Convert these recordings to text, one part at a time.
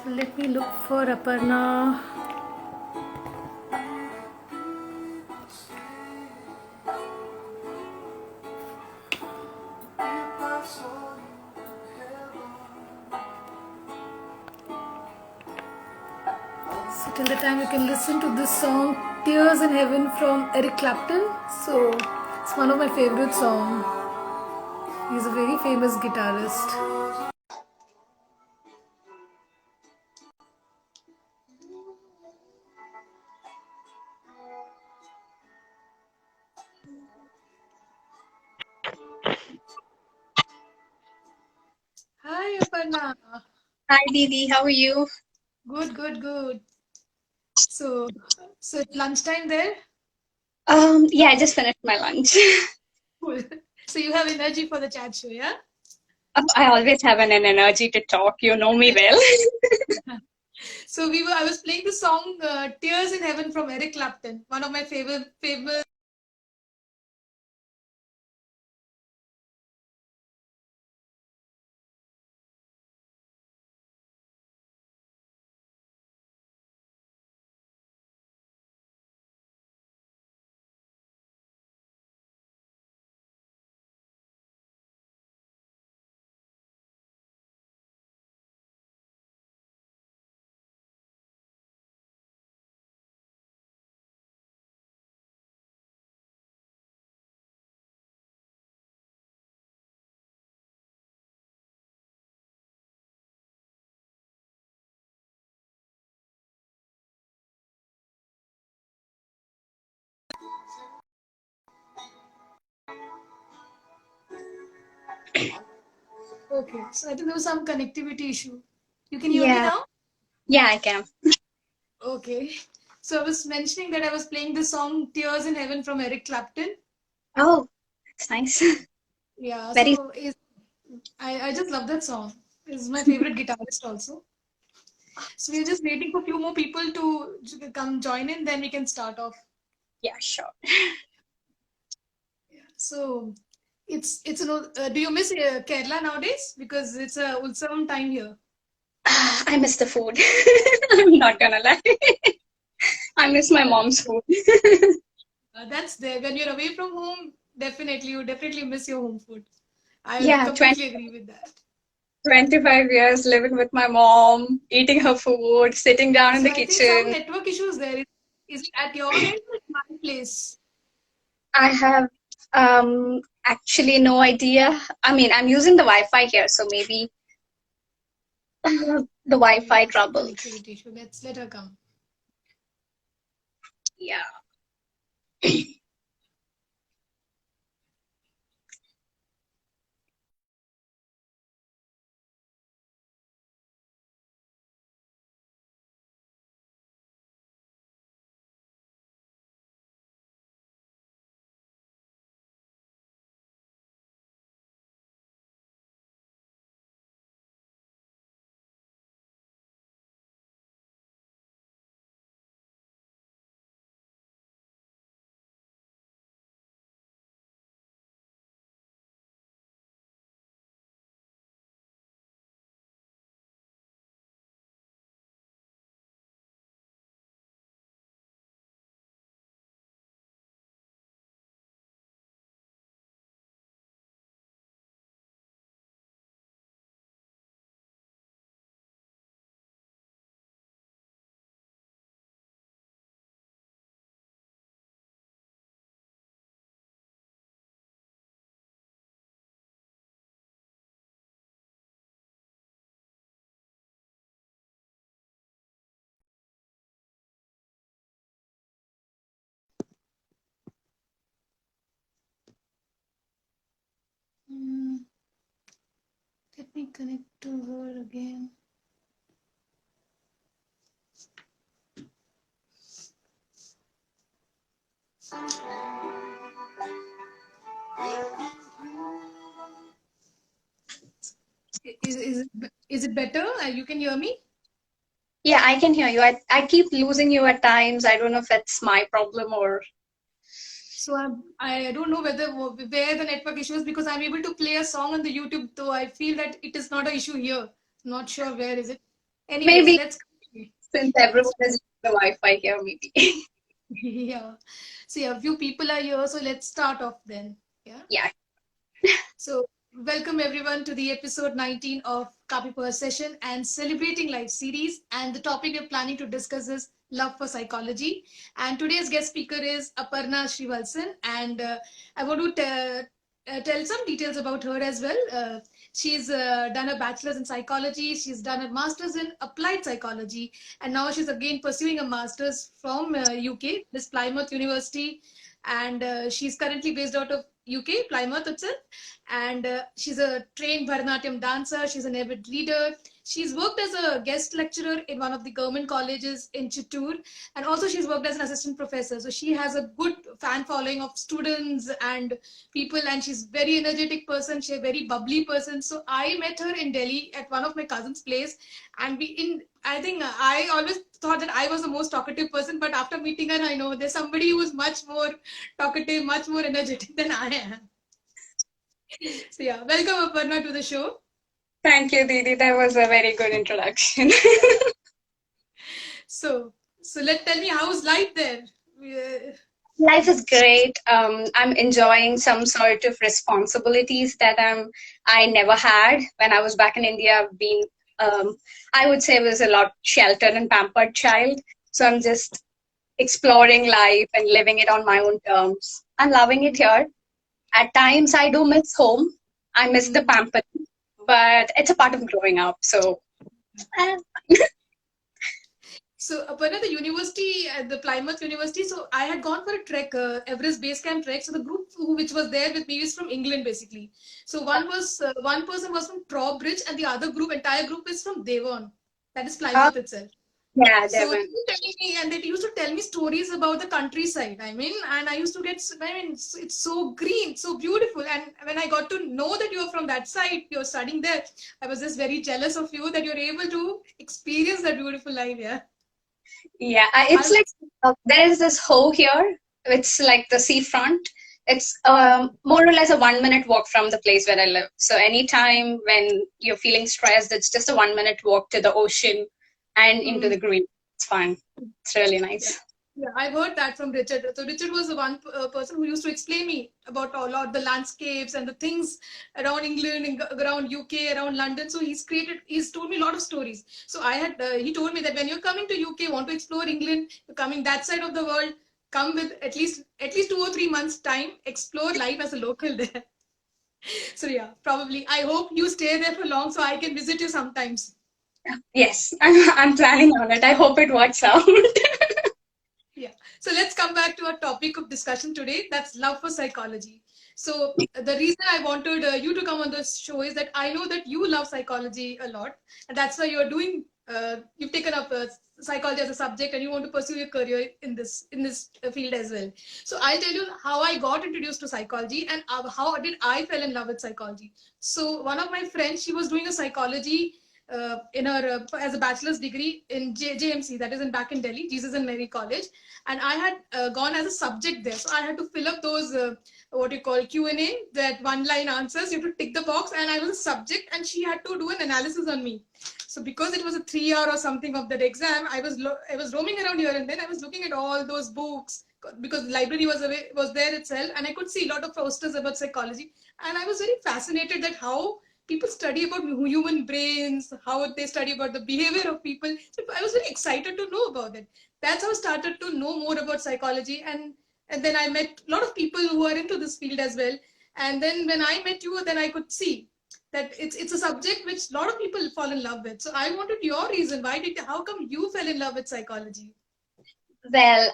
Let me look for Aparna. So till the time you can listen to this song Tears in Heaven from Eric Clapton. So it's one of my favorite songs. He's a very famous guitarist. Hi Aparna. Hi Didi, how are you? Good. So it's lunchtime there? Yeah, I just finished my lunch. Cool. So you have energy for the chat show, yeah? I always have an energy to talk. You know me well. So I was playing the song "Tears in Heaven" from Eric Clapton, one of my favorite. Okay, so I think there was some connectivity issue. You can hear me Yeah, now? yeah, I can. Okay. So I was mentioning that I was playing the song "Tears in Heaven" from Eric Clapton. Oh, that's nice. Yeah, Very. so I just love that song. He's my favorite guitarist also. So we're just waiting for a few more people to come join in, then we can start off. Yeah, sure. Yeah. So do you miss Kerala nowadays? Because it's a Ulsavam time here. I miss the food. I'm not gonna lie. I miss my mom's food. That's there. When you're away from home, you definitely miss your home food. I Yeah, completely agree with that. 25 years living with my mom, eating her food, sitting down in So the I think some kitchen. network issues there. Is it at your end or at my place? I have actually no idea. I mean, I'm using the Wi-Fi here, so maybe the Wi-Fi Maybe some trouble. connectivity issue. Let's let her come. Yeah. Hmm, let me connect to her again. Is it better? You can hear me? Yeah, I can hear you. I keep losing you at times. I don't know if it's my problem or. So I don't know where the network issue is because I'm able to play a song on the YouTube, though I feel that it is not an issue here. Not sure where is it. Anyways, Maybe let's since everyone is using the Wi-Fi here, maybe. yeah. So yeah, few people are here, so let's start off then. Yeah. Yeah. So welcome everyone to the episode 19 of Kapi Poha session and celebrating life series. And the topic we're planning to discuss is love for psychology. And today's guest speaker is Aparna Sreevalsan. And I want to tell some details about her as well. She's done a bachelor's in psychology. She's done a master's in applied psychology. And now she's again pursuing a master's from UK, this Plymouth University. And she's currently based out of UK, Plymouth itself. And she's a trained Bharatanatyam dancer. She's an avid reader. She's worked as a guest lecturer in one of the government colleges in Chittur, and also she's worked as an assistant professor. So she has a good fan following of students and people, and she's very energetic person. She's a very bubbly person. So I met her in Delhi at one of my cousin's place, and I think I always thought that I was the most talkative person, but after meeting her, I know there's somebody who is much more talkative, much more energetic than I am. So yeah, welcome Aparna to the show. Thank you, Didi. That was a very good introduction. So tell me, how's life there? Life is great. I'm enjoying some sort of responsibilities that I never had when I was back in India. I've been, I would say, I was a lot sheltered and pampered child. So I'm just exploring life and living it on my own terms. I'm loving it here. At times, I do miss home. I miss the pampering, but it's a part of growing up. So. So Aparna, the university, the Plymouth University. So I had gone for a trek, Everest Base Camp trek. So the group which was there with me is from England, basically. So one person was from Trowbridge, and the other entire group is from Devon. That is Plymouth itself. Yeah, So Devon. they used to tell me stories about the countryside. I mean, and I used to it's so green, so beautiful. And when I got to know that you're from that side, you're studying there, I was just very jealous of you that you're able to experience that beautiful life. Yeah. Yeah, it's like there is this hoe here. It's like the seafront. It's more or less a 1 minute walk from the place where I live. So anytime when you're feeling stressed, it's just a 1 minute walk to the ocean and into the green. It's fun. It's really nice. Yeah, I've heard that from Richard. So Richard was the one person who used to explain me about a lot the landscapes and the things around England, around UK, around London. So he's told me a lot of stories. So he told me that when you're coming to UK, want to explore England, you're coming that side of the world, come with at least 2 or 3 months time, explore life as a local there. So yeah, probably. I hope you stay there for long so I can visit you sometimes. Yes, I'm planning on it. I hope it works out. Yeah. So let's come back to our topic of discussion today. That's love for psychology. So the reason I wanted you to come on the show is that I know that you love psychology a lot, and that's why you've taken up psychology as a subject, and you want to pursue your career in this field as well. So I'll tell you how I got introduced to psychology and how did I fell in love with psychology. So one of my friends, she was doing a psychology in her as a bachelor's degree in JMC, that is back in Delhi, Jesus and Mary College, and I had gone as a subject there, so I had to fill up those what you call Q&A, that one-line answers. You have to tick the box, and I was a subject, and she had to do an analysis on me. So because it was a 3 hour or something of that exam, I was roaming around here and then I was looking at all those books because the library was there itself, and I could see a lot of posters about psychology, and I was very fascinated that how people study about human brains, how they study about the behavior of people. So I was very excited to know about it. That's how I started to know more about psychology, and then I met a lot of people who are into this field as well. And then when I met you, then I could see that it's a subject which a lot of people fall in love with. So I wanted your reason. How come you fell in love with psychology? Well,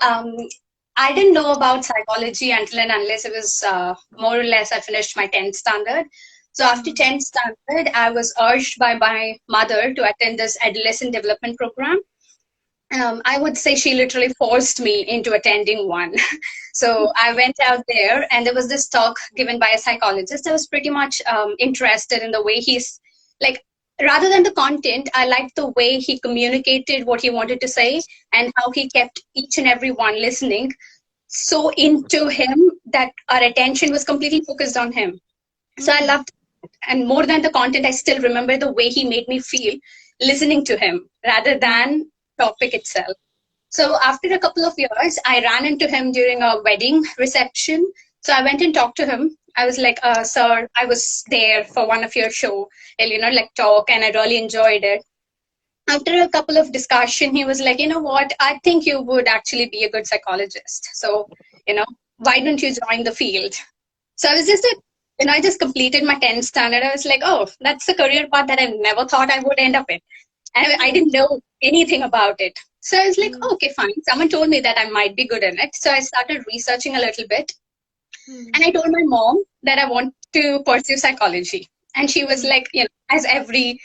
I didn't know about psychology until and unless it was more or less I finished my 10th standard. So after 10th standard, I was urged by my mother to attend this adolescent development program. I would say she literally forced me into attending one. So I went out there and there was this talk given by a psychologist. I was pretty much interested in the way he's like, rather than the content, I liked the way he communicated what he wanted to say and how he kept each and every one listening so into him that our attention was completely focused on him. So I loved, and more than the content, I still remember the way he made me feel. listening to him rather than topic itself. So after a couple of years, I ran into him during a wedding reception. So I went and talked to him. I was like, sir, I was there for one of your show, like talk, and I really enjoyed it. After a couple of discussion, he was like, you know what, I think you would actually be a good psychologist. So, why don't you join the field? So I was just I just completed my 10th standard. I was like, oh, that's the career path that I never thought I would end up in. And I didn't know anything about it. So I was like, okay, fine. Someone told me that I might be good in it. So I started researching a little bit. And I told my mom that I want to pursue psychology. And she was like, as every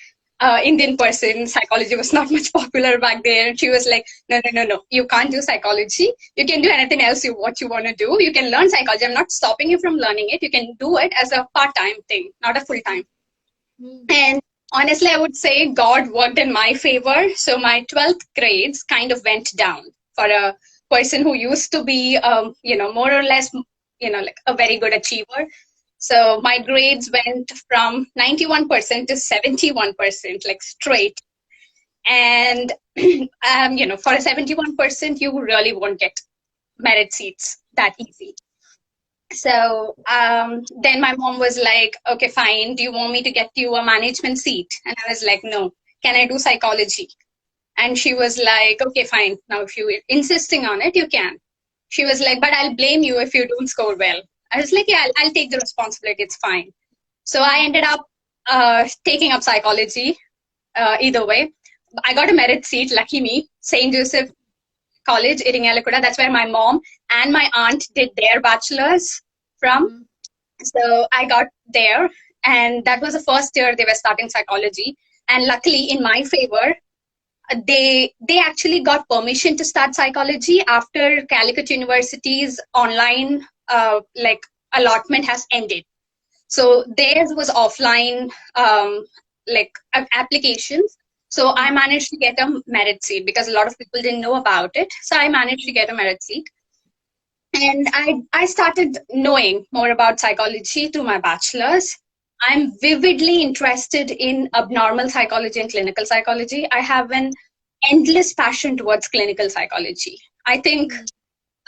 Indian person, psychology was not much popular back there. She was like, no, you can't do psychology. You can do anything else what you want to do. You can learn psychology. I'm not stopping you from learning it. You can do it as a part-time thing, not a full-time. And honestly, I would say God worked in my favor. So my 12th grades kind of went down for a person who used to be, more or less, like a very good achiever. So my grades went from 91% to 71%, like straight. And, for a 71%, you really won't get merit seats that easy. So then my mom was like, okay, fine. Do you want me to get you a management seat? And I was like, no. Can I do psychology? And she was like, okay, fine. Now, if you're insisting on it, you can. She was like, but I'll blame you if you don't score well. I was like, yeah, I'll take the responsibility. It's fine. So I ended up taking up psychology either way. I got a merit seat, lucky me, St. Joseph College, Iringalikuda. That's where my mom and my aunt did their bachelor's from. So I got there, and that was the first year they were starting psychology. And luckily, in my favor, they actually got permission to start psychology after Calicut University's online allotment has ended. So theirs was offline applications. So I managed to get a merit seat because a lot of people didn't know about it. So I managed to get a merit seat. And I started knowing more about psychology through my bachelor's. I'm vividly interested in abnormal psychology and clinical psychology. I have an endless passion towards clinical psychology. I think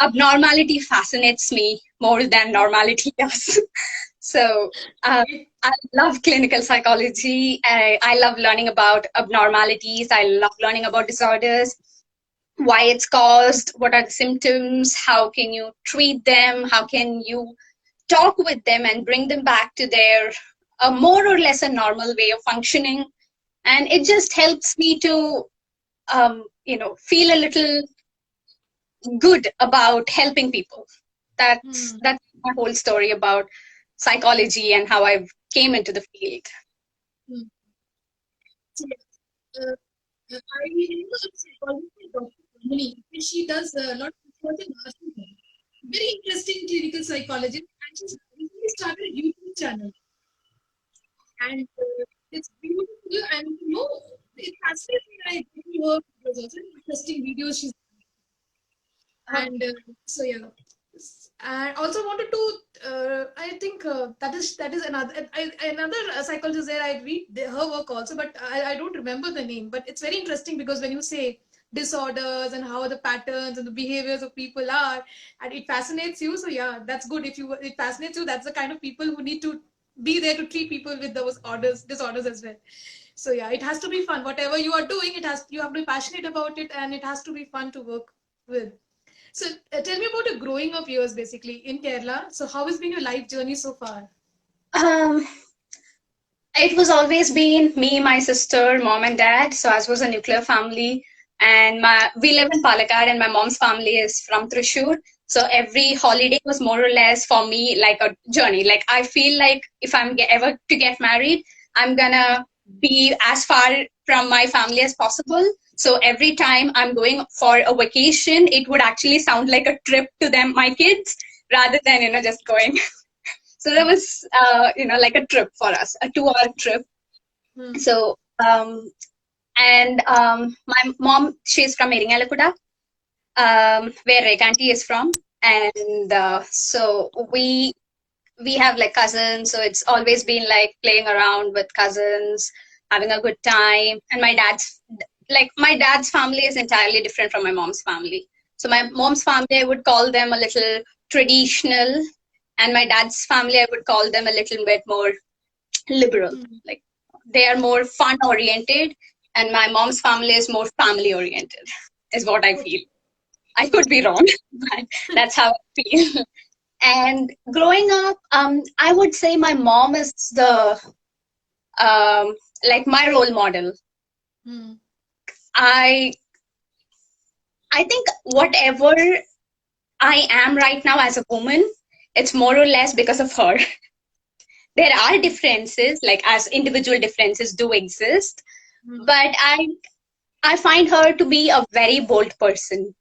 abnormality fascinates me more than normality does. So I love clinical psychology. I love learning about abnormalities. I love learning about disorders, why it's caused, what are the symptoms, how can you treat them, how can you talk with them and bring them back to their more or less a normal way of functioning. And it just helps me to, feel a little good about helping people. That's my whole story about psychology and how I came into the field. I remember psychology, she does a lot of work in nursing. Very interesting clinical psychologist, and she's recently started a YouTube channel. And it's beautiful, and it fascinates me. I really work with also interesting videos she's and so yeah. I also wanted to. I think that is another psychologist there. I read her work also, but I don't remember the name. But it's very interesting because when you say disorders and how the patterns and the behaviors of people are, and it fascinates you. So yeah, that's good. If it fascinates you, that's the kind of people who need to be there to treat people with those disorders as well. So yeah, it has to be fun. Whatever you are doing, you have to be passionate about it, and it has to be fun to work with. So tell me about your growing up years basically in Kerala. So how has been your life journey so far? It was always been me, my sister, mom and dad. So ours was a nuclear family. And we live in Palakkad and my mom's family is from Thrissur. So every holiday was more or less for me like a journey. Like I feel like if I'm ever to get married, I'm gonna be as far from my family as possible. So every time I'm going for a vacation, it would actually sound like a trip to them, my kids, rather than, just going. So that was, like a trip for us, a 2-hour trip. So, and my mom, she's from Iringalikuda, where Rekanti is from. And so we have like cousins. So it's always been like playing around with cousins, having a good time. And my dad's family is entirely different from my mom's family. So my mom's family, I would call them a little traditional, and my dad's family, I would call them a little bit more liberal. Like they are more fun oriented, and my mom's family is more family oriented, is what I feel. I could be wrong, but that's how I feel. And growing up, I would say my mom is the like my role model. I think whatever I am right now as a woman, it's more or less because of her. There are differences, like as individual differences do exist, but I find her to be a very bold person.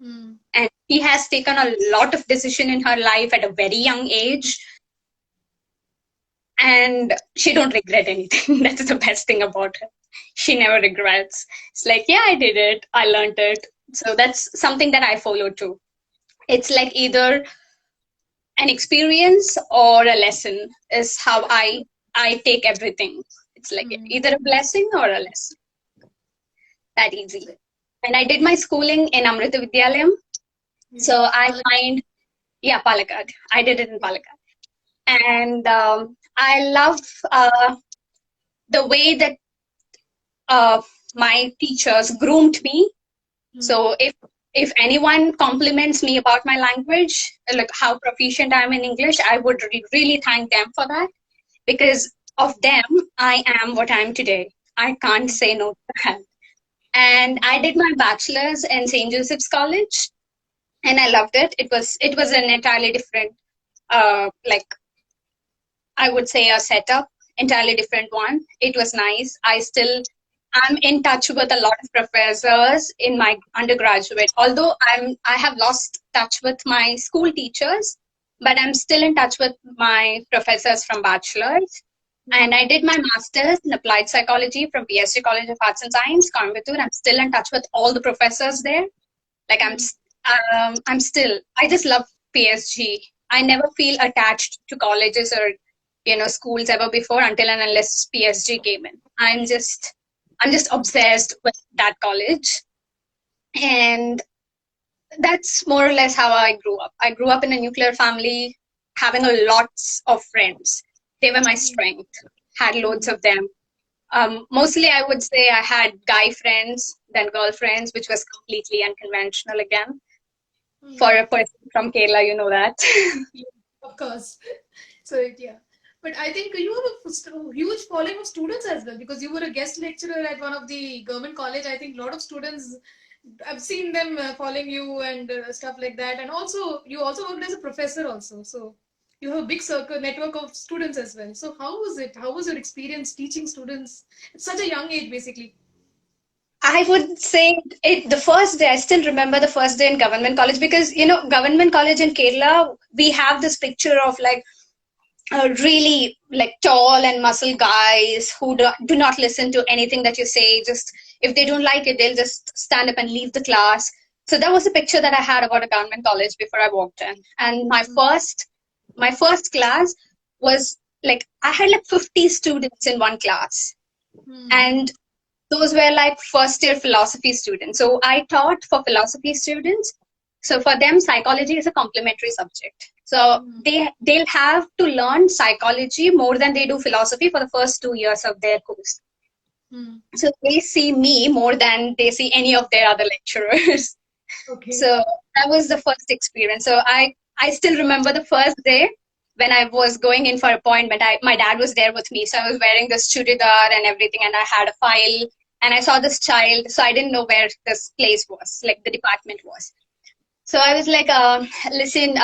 And she has taken a lot of decision in her life at a very young age, and she don't regret anything. That's the best thing about her. She never regrets. It's like, yeah, I did it, I learned it. So that's something that I follow too. It's like either an experience or a lesson is how I take everything. It's like either a blessing or a lesson. That easy. And I did my schooling in Amrita Vidyalayam. So I find, Palakkad. I did it in Palakkad. And I love the way that my teachers groomed me. So if anyone compliments me about my language, like how proficient I am in English, I would really thank them for that. Because of them, I am what I am today. I can't say no to that. And I did my bachelor's in St. Joseph's College, and I loved it. It was an entirely different, like I would say a setup, entirely different one. It was nice. I'm in touch with a lot of professors in my undergraduate. Although I have lost touch with my school teachers, but I'm still in touch with my professors from bachelor's. And I did my master's in applied psychology from PSG College of Arts and Science, Coimbatore. I'm still in touch with all the professors there. Like I just love PSG. I never feel attached to colleges or schools ever before until and unless PSG came in. I'm just obsessed with that college. And that's more or less how I grew up. I grew up in a nuclear family, having lots of friends. They were my strength. Had loads of them. Mostly, I would say I had guy friends, then girlfriends, which was completely unconventional again. For a person from Kerala, you know that. Of course. So, yeah. But I think you have a huge following of students as well, because you were a guest lecturer at one of the government college. I think a lot of students, I've seen them following you and stuff like that. And also, you also worked as a professor also. So you have a big network of students as well. So how was it? How was your experience teaching students at such a young age, basically? I would say the first day, I still remember the first day in government college, because, government college in Kerala, we have this picture of like really like tall and muscle guys who do not listen to anything that you say. Just if they don't like it, they'll just stand up and leave the class. So that was the picture that I had about a government college before I walked in. And my first class was like, I had like 50 students in one class. And those were like first year philosophy students. So I taught for philosophy students. So for them, psychology is a complementary subject. So they'll have to learn psychology more than they do philosophy for the first 2 years of their course. So they see me more than they see any of their other lecturers. Okay. So that was the first experience. So I still remember the first day when I was going in for appointment. My dad was there with me. So I was wearing this churidar and everything, and I had a file, and I saw this child. So I didn't know where this place was, like the department was. So I was like, listen,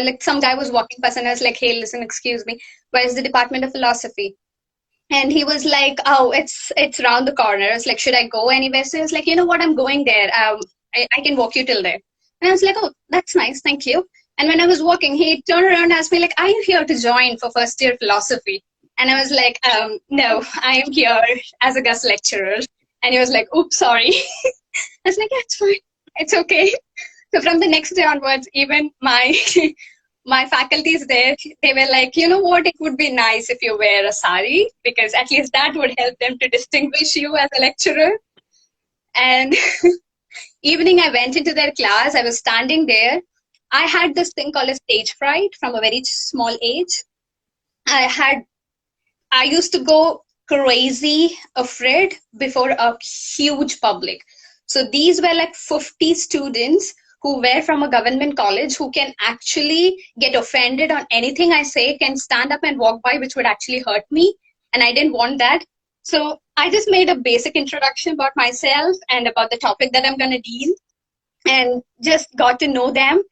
like some guy was walking past, and I was like, hey, listen, excuse me, where's the Department of Philosophy? And he was like, oh, it's around the corner. I was like, should I go anywhere? So he was like, you know what, I'm going there. I can walk you till there. And I was like, oh, that's nice, thank you. And when I was walking, he turned around and asked me, like, are you here to join for first year philosophy? And I was like, no, I am here as a guest lecturer. And he was like, oops, sorry. I was like, yeah, it's fine. It's okay. So from the next day onwards, even my my faculties there, they were like, you know what, it would be nice if you wear a sari, because at least that would help them to distinguish you as a lecturer. And evening I went into their class, I was standing there. I had this thing called a stage fright from a very small age. I used to go crazy afraid before a huge public. So these were like 50 students who were from a government college, who can actually get offended on anything I say, can stand up and walk by, which would actually hurt me. And I didn't want that. So I just made a basic introduction about myself and about the topic that I'm going to deal, and just got to know them.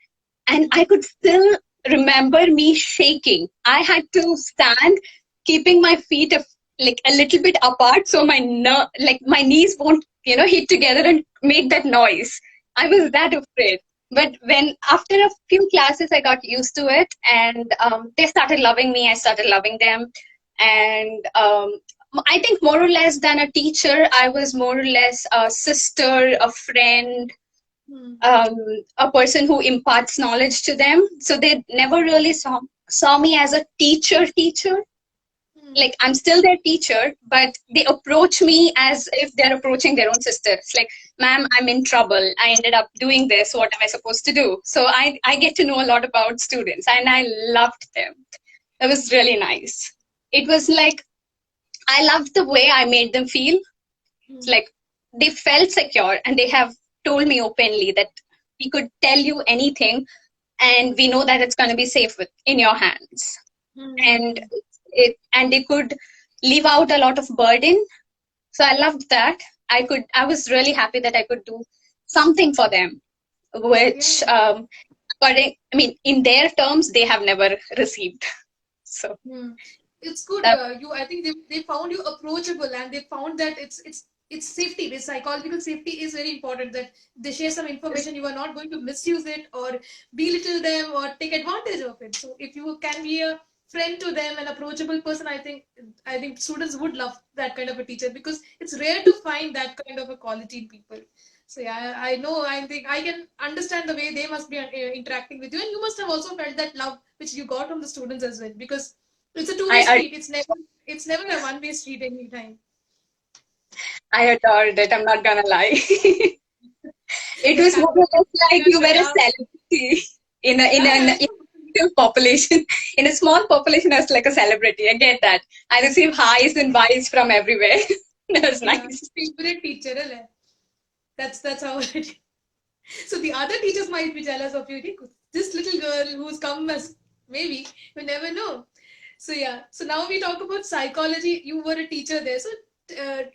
And I could still remember me shaking. I had to stand keeping my feet like a little bit apart, so my my knees won't hit together and make that noise. I was that afraid. But when after a few classes I got used to it, and they started loving me, I started loving them. And I think more or less than a teacher, I was more or less a sister, a friend, a person who imparts knowledge to them. So they never really saw me as a teacher. Like, I'm still their teacher, but they approach me as if they're approaching their own sisters. Like, ma'am, I'm in trouble. I ended up doing this. What am I supposed to do? So I get to know a lot about students, and I loved them. It was really nice. It was like, I loved the way I made them feel. Like, they felt secure, and they have told me openly that we could tell you anything, and we know that it's going to be safe in your hands. And they could leave out a lot of burden. So I loved that. I was really happy that I could do something for them, which, in their terms, they have never received. So it's good. I think they found you approachable, and they found that it's safety. The psychological safety is very important. That they share some information, you are not going to misuse it or belittle them or take advantage of it. So if you can be a friend to them, an approachable person, I think students would love that kind of a teacher, because it's rare to find that kind of a quality in people. So yeah, I think I can understand the way they must be interacting with you, and you must have also felt that love which you got from the students as well, because it's a two-way street. It's never a one-way street anytime. I adored it. I'm not gonna lie. It was more or less like you were a celebrity in a population. In a small population, I was like a celebrity. I get that. I receive highs and buys from everywhere. That was nice. Favorite teacher, right? That's how it is. So the other teachers might be jealous of you. This little girl who's come as, maybe, you never know. So yeah. So now we talk about psychology. You were a teacher there. So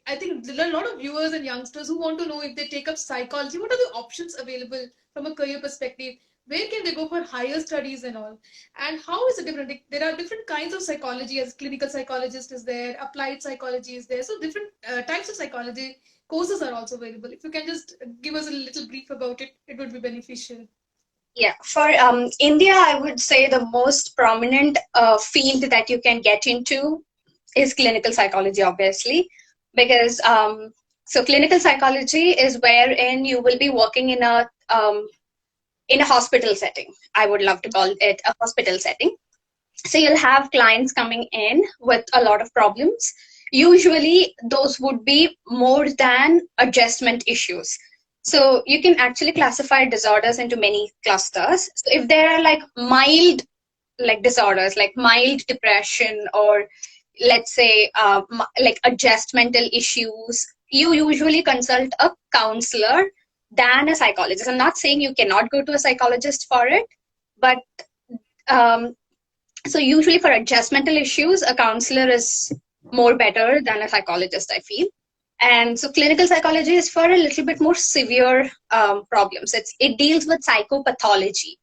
I think there are a lot of viewers and youngsters who want to know, if they take up psychology, what are the options available from a career perspective? Where can they go for higher studies and all? And how is it different? There are different kinds of psychology. As clinical psychologist is there, applied psychology is there. So different types of psychology courses are also available. If you can just give us a little brief about it, it would be beneficial. Yeah, for India, I would say the most prominent field that you can get into is clinical psychology, obviously, because so clinical psychology is wherein you will be working in a hospital setting. I would love to call it a hospital setting. So you'll have clients coming in with a lot of problems. Usually those would be more than adjustment issues. So you can actually classify disorders into many clusters. So if there are like mild disorders, like mild depression, or let's say like adjustmental issues, you usually consult a counselor than a psychologist. I'm not saying you cannot go to a psychologist for it, but so usually for adjustmental issues, a counselor is more better than a psychologist, I feel. And so clinical psychology is for a little bit more severe problems. It deals with psychopathology.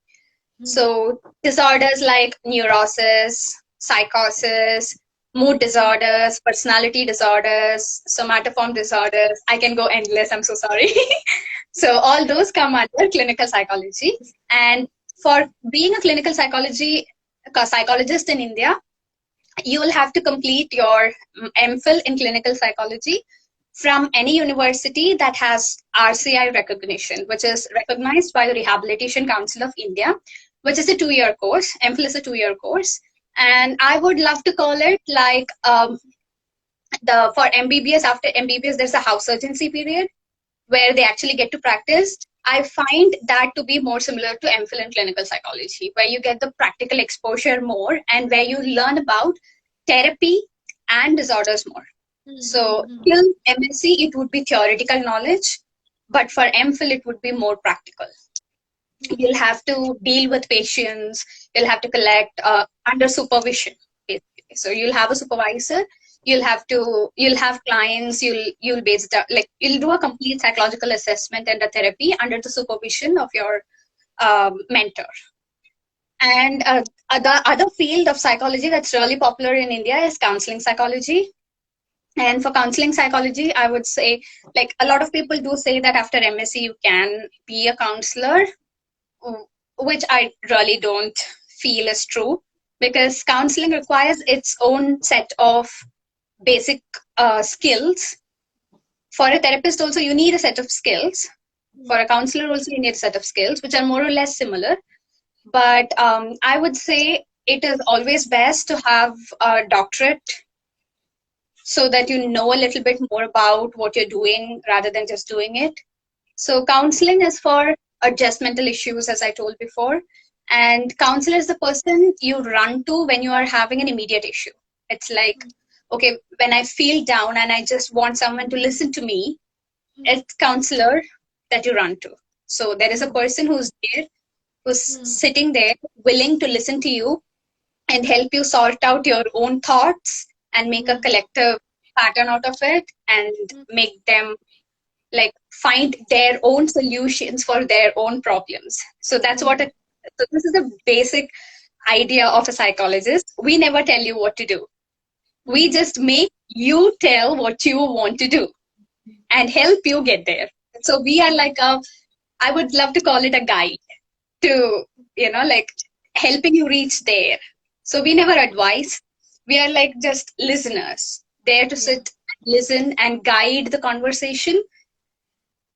So disorders like neurosis, psychosis, mood disorders, personality disorders, somatoform disorders. I can go endless, I'm so sorry. So all those come under clinical psychology. And for being a clinical psychologist in India, you will have to complete your MPhil in clinical psychology from any university that has RCI recognition, which is recognized by the Rehabilitation Council of India, which is a 2-year course. MPhil is a 2-year course. And I would love to call it like for MBBS, after MBBS, there's a house urgency period where they actually get to practice. I find that to be more similar to MPhil in clinical psychology, where you get the practical exposure more and where you learn about therapy and disorders more. So till MSc, it would be theoretical knowledge, but for MPhil, it would be more practical. You'll have to deal with patients, you'll have to collect under supervision, basically. So you'll have a supervisor, you'll have clients, you'll do a complete psychological assessment and a therapy under the supervision of your mentor. And the other field of psychology that's really popular in India is counseling psychology. And for counseling psychology, I would say, like, a lot of people do say that after MSc you can be a counselor, which I really don't feel is true, because counseling requires its own set of basic skills. For a therapist also, you need a set of skills. For a counselor also, you need a set of skills, which are more or less similar. But I would say it is always best to have a doctorate so that you know a little bit more about what you're doing rather than just doing it. So counseling is for adjustmental issues, as I told before. And counselor is the person you run to when you are having an immediate issue. It's like, okay, when I feel down and I just want someone to listen to me, it's counselor that you run to. So there is a person who's there, who's sitting there, willing to listen to you and help you sort out your own thoughts and make a collective pattern out of it and make them like find their own solutions for their own problems. So that's so this is the basic idea of a psychologist. We never tell you what to do. We just make you tell what you want to do and help you get there. So we are like I would love to call it a guide to, like helping you reach there. So we never advise. We are like just listeners, there to sit, listen, and guide the conversation.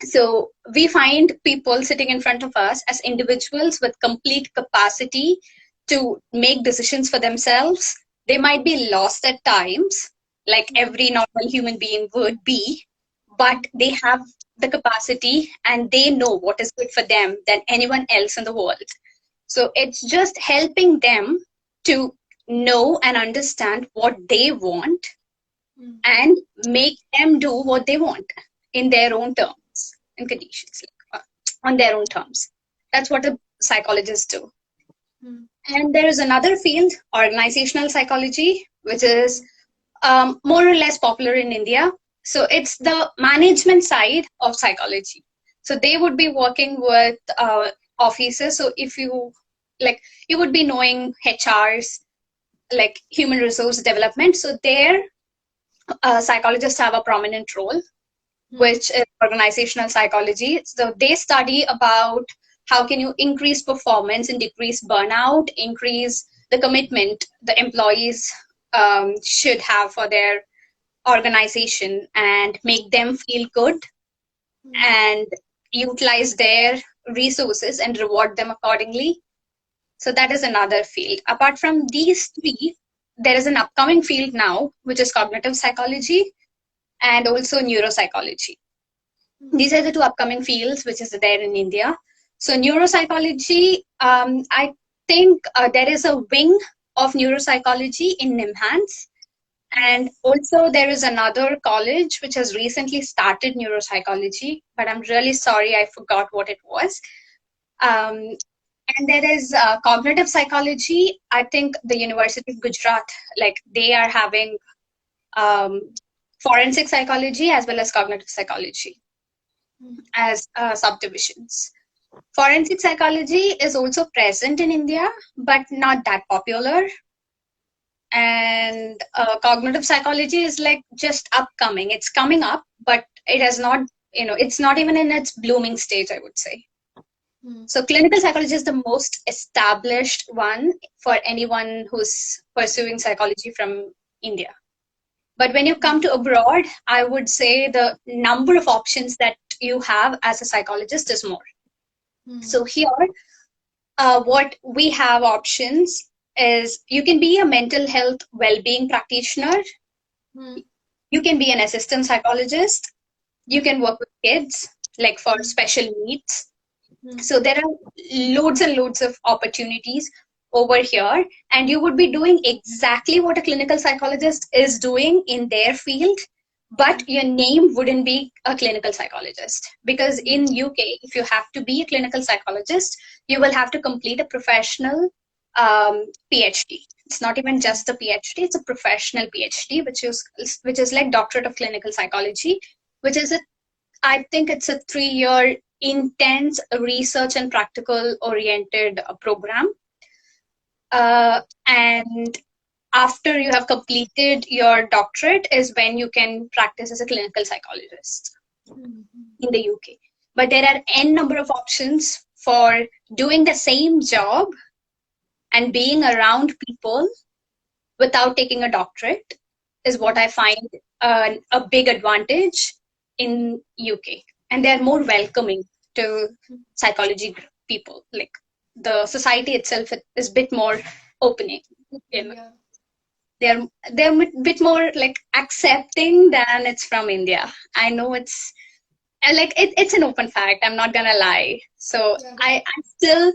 So we find people sitting in front of us as individuals with complete capacity to make decisions for themselves. They might be lost at times, like every normal human being would be, but they have the capacity and they know what is good for them than anyone else in the world. So it's just helping them to know and understand what they want and make them do what they want in their own terms and conditions, on their own terms. That's what a psychologist do. And there is another field, organizational psychology, which is more or less popular in India. So it's the management side of psychology. So they would be working with offices. So if you you would be knowing HRs, like human resource development. So there, psychologists have a prominent role, which is organizational psychology. So they study about how can you increase performance and decrease burnout, increase the commitment the employees should have for their organization and make them feel good and utilize their resources and reward them accordingly. So that is another field. Apart from these three, there is an upcoming field now, which is cognitive psychology and also neuropsychology. These are the two upcoming fields which is there in India. So neuropsychology, I think there is a wing of neuropsychology in NiMiTHAM. And also there is another college which has recently started neuropsychology, but I'm really sorry, I forgot what it was. And there is cognitive psychology. I think the University of Gujarat, they are having forensic psychology as well as cognitive psychology as subdivisions. Forensic psychology is also present in India, but not that popular. And cognitive psychology is just upcoming. It's coming up, but it has not, it's not even in its blooming stage, I would say. So clinical psychology is the most established one for anyone who's pursuing psychology from India. But when you come to abroad, I would say the number of options that you have as a psychologist is more. So here, what we have options is you can be a mental health well-being practitioner, Hmm. you can be an assistant psychologist, you can work with kids like for special needs. Hmm. So there are loads and loads of opportunities over here, and you would be doing exactly what a clinical psychologist is doing in their field, but your name wouldn't be a clinical psychologist, because in UK, if you have to be a clinical psychologist, you will have to complete a professional PhD. It's not even just a PhD; it's a professional PhD, which is like Doctorate of Clinical Psychology, which is a I think it's a 3-year intense research and practical oriented program. And after you have completed your doctorate is when you can practice as a clinical psychologist in the UK. But there are n number of options for doing the same job and being around people without taking a doctorate is what I find a big advantage in UK, and they're more welcoming to psychology people. Like the society itself is a bit more opening. You know, Yeah. they're they're a bit more like accepting than it's from India. I know it's like it's an open fact. I'm not gonna lie. So Yeah. I still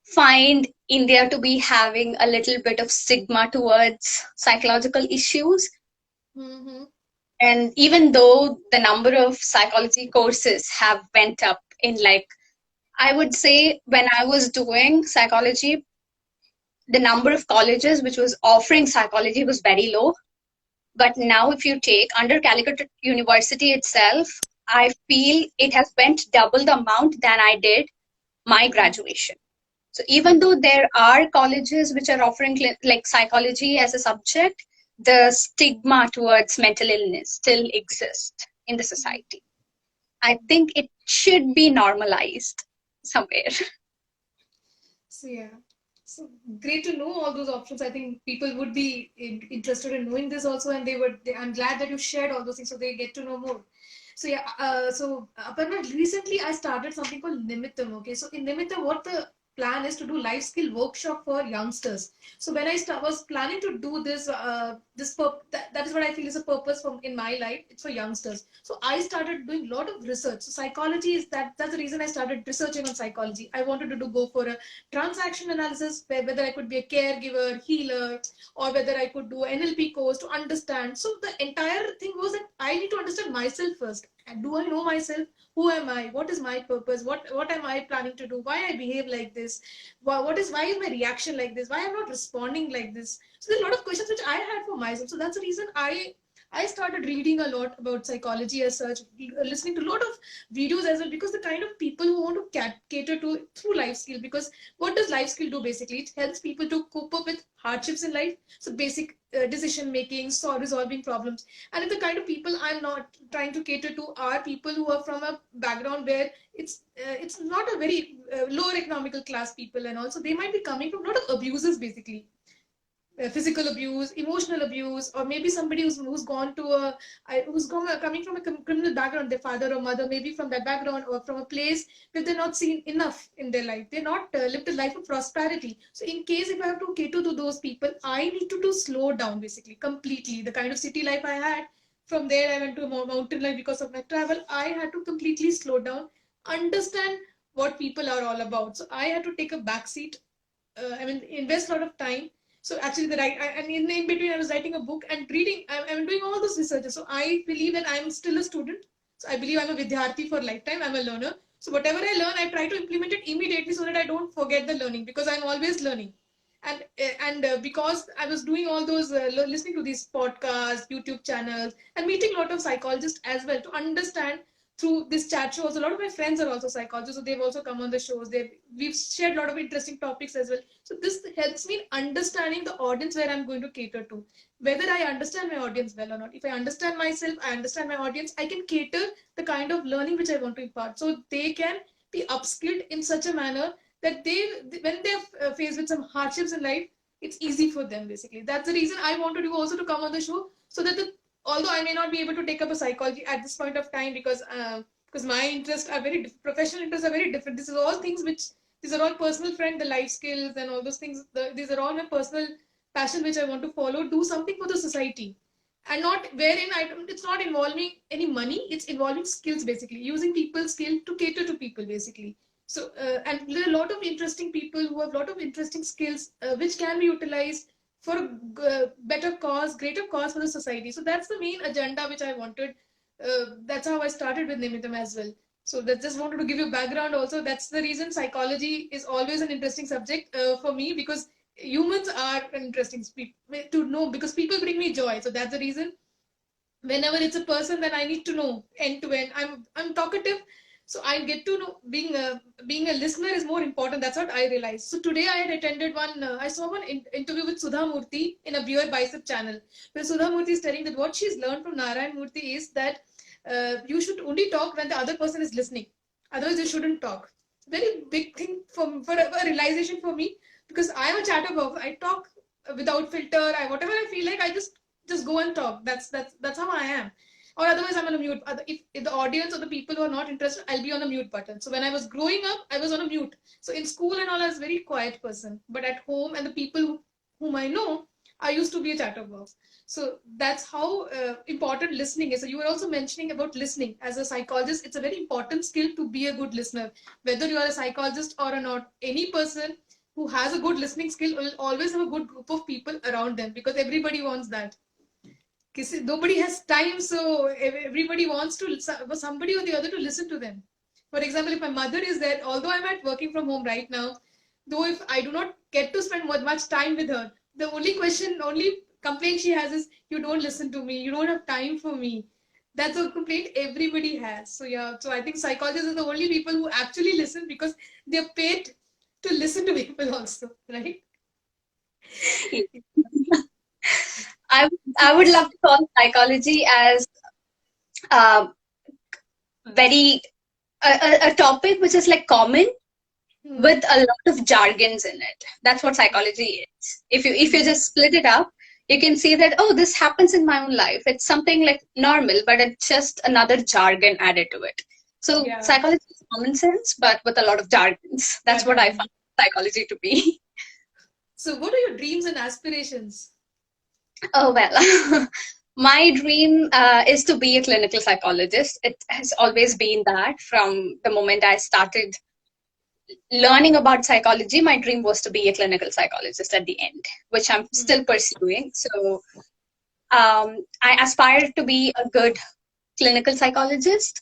find India to be having a little bit of stigma towards psychological issues. Mm-hmm. And even though the number of psychology courses have went up in like, I would say when I was doing psychology, the number of colleges which was offering psychology was very low. But now if you take under Calicut University itself, I feel it has went double the amount than I did my graduation. So even though there are colleges which are offering like psychology as a subject, the stigma towards mental illness still exists in the society. I think it should be normalized somewhere. So yeah, so great to know all those options. I think people would be interested in knowing this also, and I'm glad that you shared all those things so they get to know more. So yeah, Aparna, recently I started something called NiMiTHAM. Okay, so in NiMiTHAM, what the plan is to do life skill workshop for youngsters. So when I was planning to do this, that is what I feel is a purpose from in my life. It's for youngsters. So I started doing a lot of research. So psychology is that's the reason I started researching on psychology. I wanted to go for a transaction analysis, whether I could be a caregiver, healer, or whether I could do NLP course to understand. So the entire thing was that I need to understand myself first. And do I know myself? Who am I? What is my purpose? What am I planning to do? Why I behave like this? Why is my reaction like this? Why I'm not responding like this? So there's a lot of questions which I had for myself. So that's the reason I started reading a lot about psychology as such, listening to a lot of videos as well, because the kind of people who want to cater to through life skill. Because what does life skill do basically? It helps people to cope up with hardships in life. So basic decision making, so resolving problems. And if the kind of people I'm not trying to cater to are people who are from a background where it's not a very lower economical class people, and also they might be coming from a lot of abuses basically, physical abuse, emotional abuse, or maybe somebody who's gone to coming from a criminal background, their father or mother, maybe from that background, or from a place where they're not seen enough in their life. They're not lived a life of prosperity. So, in case if I have to cater to those people, I need to do slow down basically completely. The kind of city life I had, from there I went to a more mountain life because of my travel. I had to completely slow down, understand what people are all about. So I had to take a back seat, invest a lot of time. So actually, and in between, I was writing a book and reading. I'm doing all those researches. So I believe that I'm still a student. So I believe I'm a Vidyarthi for lifetime. I'm a learner. So whatever I learn, I try to implement it immediately so that I don't forget the learning, because I'm always learning. And because I was doing all those, listening to these podcasts, YouTube channels, and meeting a lot of psychologists as well to understand through this chat shows. A lot of my friends are also psychologists, so they've also come on the shows. We've shared a lot of interesting topics as well. So this helps me in understanding the audience where I'm going to cater to, whether I understand my audience well or not. If I understand myself, I understand my audience, I can cater the kind of learning which I want to impart, so they can be upskilled in such a manner that when they're faced with some hardships in life, it's easy for them basically. That's the reason I wanted you also to come on the show, so that although I may not be able to take up a psychology at this point of time, because my interests are professional interests are very different. This is all things which These are all personal friend, the life skills and all those things. These are all my personal passion which I want to follow. Do something for the society, and not wherein I don't. It's not involving any money. It's involving skills basically, using people's skill to cater to people basically. So and there are a lot of interesting people who have a lot of interesting skills which can be utilized for a better cause, greater cause for the society. So that's the main agenda which I wanted. That's how I started with NiMiTHAM as well. So that just wanted to give you background also. That's the reason psychology is always an interesting subject for me, because humans are interesting to know, because people bring me joy. So that's the reason whenever it's a person that I need to know end to end. I'm talkative, so I get to know being a listener is more important. That's what I realized. So today I had attended one. I saw one interview with Sudha Murthy in a Beer Bicep channel, where Sudha Murthy is telling that what she's learned from Narayan Murthy is that you should only talk when the other person is listening. Otherwise, you shouldn't talk. Very big thing for a realization for me, because I am a chatterbox. I talk without filter. Whatever I feel like, I just go and talk. That's how I am. Or otherwise, I'm on a mute. If the audience or the people who are not interested, I'll be on a mute button. So when I was growing up, I was on a mute. So in school and all, I was a very quiet person. But at home and the people whom I know, I used to be a chatterbox. So that's how important listening is. So you were also mentioning about listening. As a psychologist, it's a very important skill to be a good listener. Whether you are a psychologist or not, any person who has a good listening skill will always have a good group of people around them, because everybody wants that. Nobody has time, so everybody wants to somebody or the other to listen to them. For example, if my mother is there, although I'm at working from home right now, though if I do not get to spend much time with her, the only complaint she has is, you don't listen to me, you don't have time for me. That's a complaint everybody has. So yeah, so I think psychologists are the only people who actually listen, because they're paid to listen to people also, right? I would love to call psychology as um, very a topic which is like common with a lot of jargons in it. That's what psychology is. If you just split it up, you can see that, oh, this happens in my own life. It's something like normal, but it's just another jargon added to it. So Yeah. psychology is common sense, but with a lot of jargons. That's what I found psychology to be. So what are your dreams and aspirations? Oh, well, my dream is to be a clinical psychologist. It has always been that from the moment I started learning about psychology. My dream was to be a clinical psychologist at the end, which I'm still pursuing. So I aspire to be a good clinical psychologist.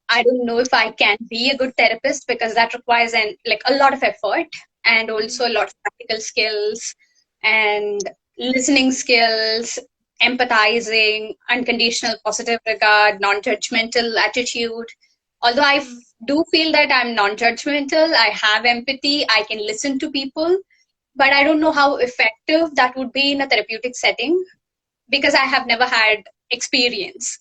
I don't know if I can be a good therapist, because that requires a lot of effort, and also a lot of practical skills and listening skills, empathizing, unconditional positive regard, non-judgmental attitude. Although I do feel that I'm non-judgmental, I have empathy, I can listen to people, but I don't know how effective that would be in a therapeutic setting, because I have never had experience.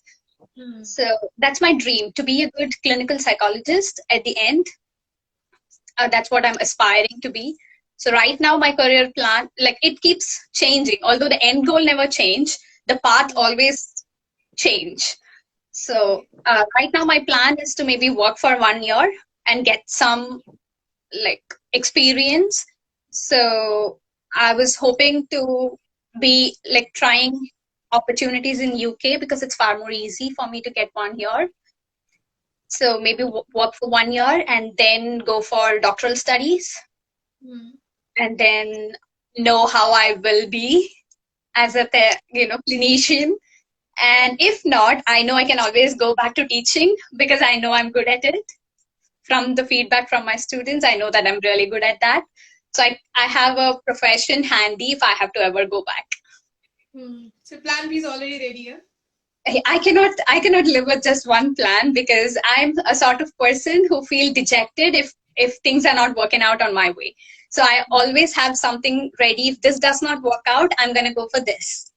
So that's my dream, to be a good clinical psychologist at the end. That's what I'm aspiring to be. So right now my career plan, it keeps changing. Although the end goal never change, the path always change. So right now my plan is to maybe work for 1 year and get some experience. So I was hoping to be trying opportunities in UK, because it's far more easy for me to get 1 year. So maybe work for 1 year and then go for doctoral studies, and then know how I will be as a clinician. And if not, I know I can always go back to teaching, because I know I'm good at it. From the feedback from my students, I know that I'm really good at that. So I have a profession handy if I have to ever go back. So plan B is already ready, huh? I cannot live with just one plan, because I'm a sort of person who feel dejected if things are not working out on my way. So I always have something ready. If this does not work out, I'm going to go for this.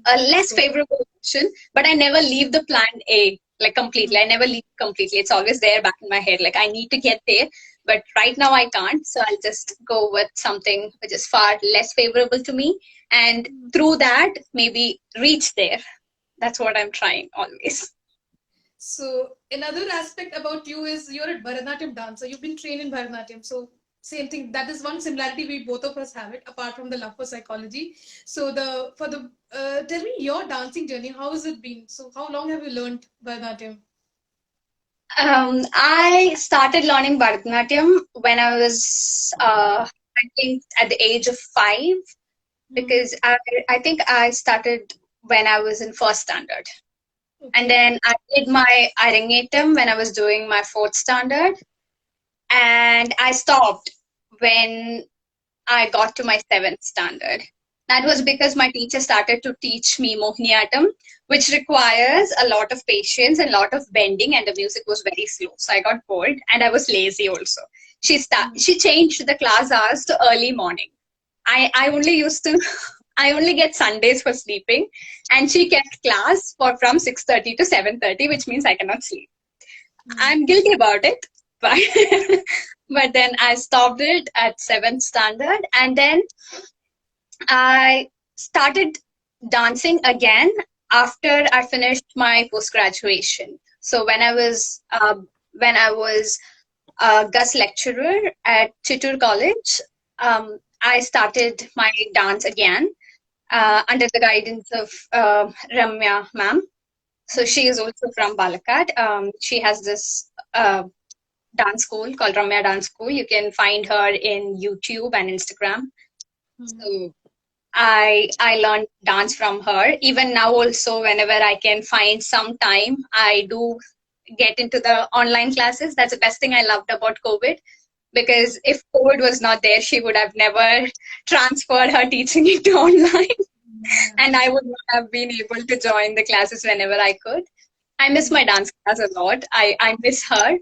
A less favorable option, but I never leave the plan A completely. I never leave completely. It's always there back in my head. I need to get there, but right now I can't. So I'll just go with something which is far less favorable to me, and through that maybe reach there. That's what I'm trying always. So another aspect about you is you're a Bharatanatyam dancer. You've been trained in Bharatanatyam. So same thing. That is one similarity we both of us have it, apart from the love for psychology. So tell me your dancing journey. How has it been? So how long have you learned Bharatanatyam? I started learning Bharatanatyam when I was, I think, at the age of 5, because I think I started when I was in first standard. And Okay. then I did my Arangetam when I was doing my fourth standard. And I stopped when I got to my seventh standard. That was because my teacher started to teach me Mohiniyattam, which requires a lot of patience and a lot of bending, and the music was very slow. So I got bored, and I was lazy also. She changed the class hours to early morning. I only used to I only get Sundays for sleeping, and she kept class for from 6:30 to 7:30, which means I cannot sleep. I'm guilty about it, but but then I stopped it at seventh standard, and then I started dancing again after I finished my post graduation. So when I was a guest lecturer at Chittur College, I started my dance again under the guidance of Ramya ma'am. So she is also from Palakkad. She has this dance school called Ramya Dance School. You can find her in YouTube and Instagram. So I learned dance from her. Even now also, whenever I can find some time, I do get into the online classes. That's the best thing I loved about COVID, because if COVID was not there, she would have never transferred her teaching into online, and I would not have been able to join the classes whenever I could. I miss my dance class a lot. I miss her.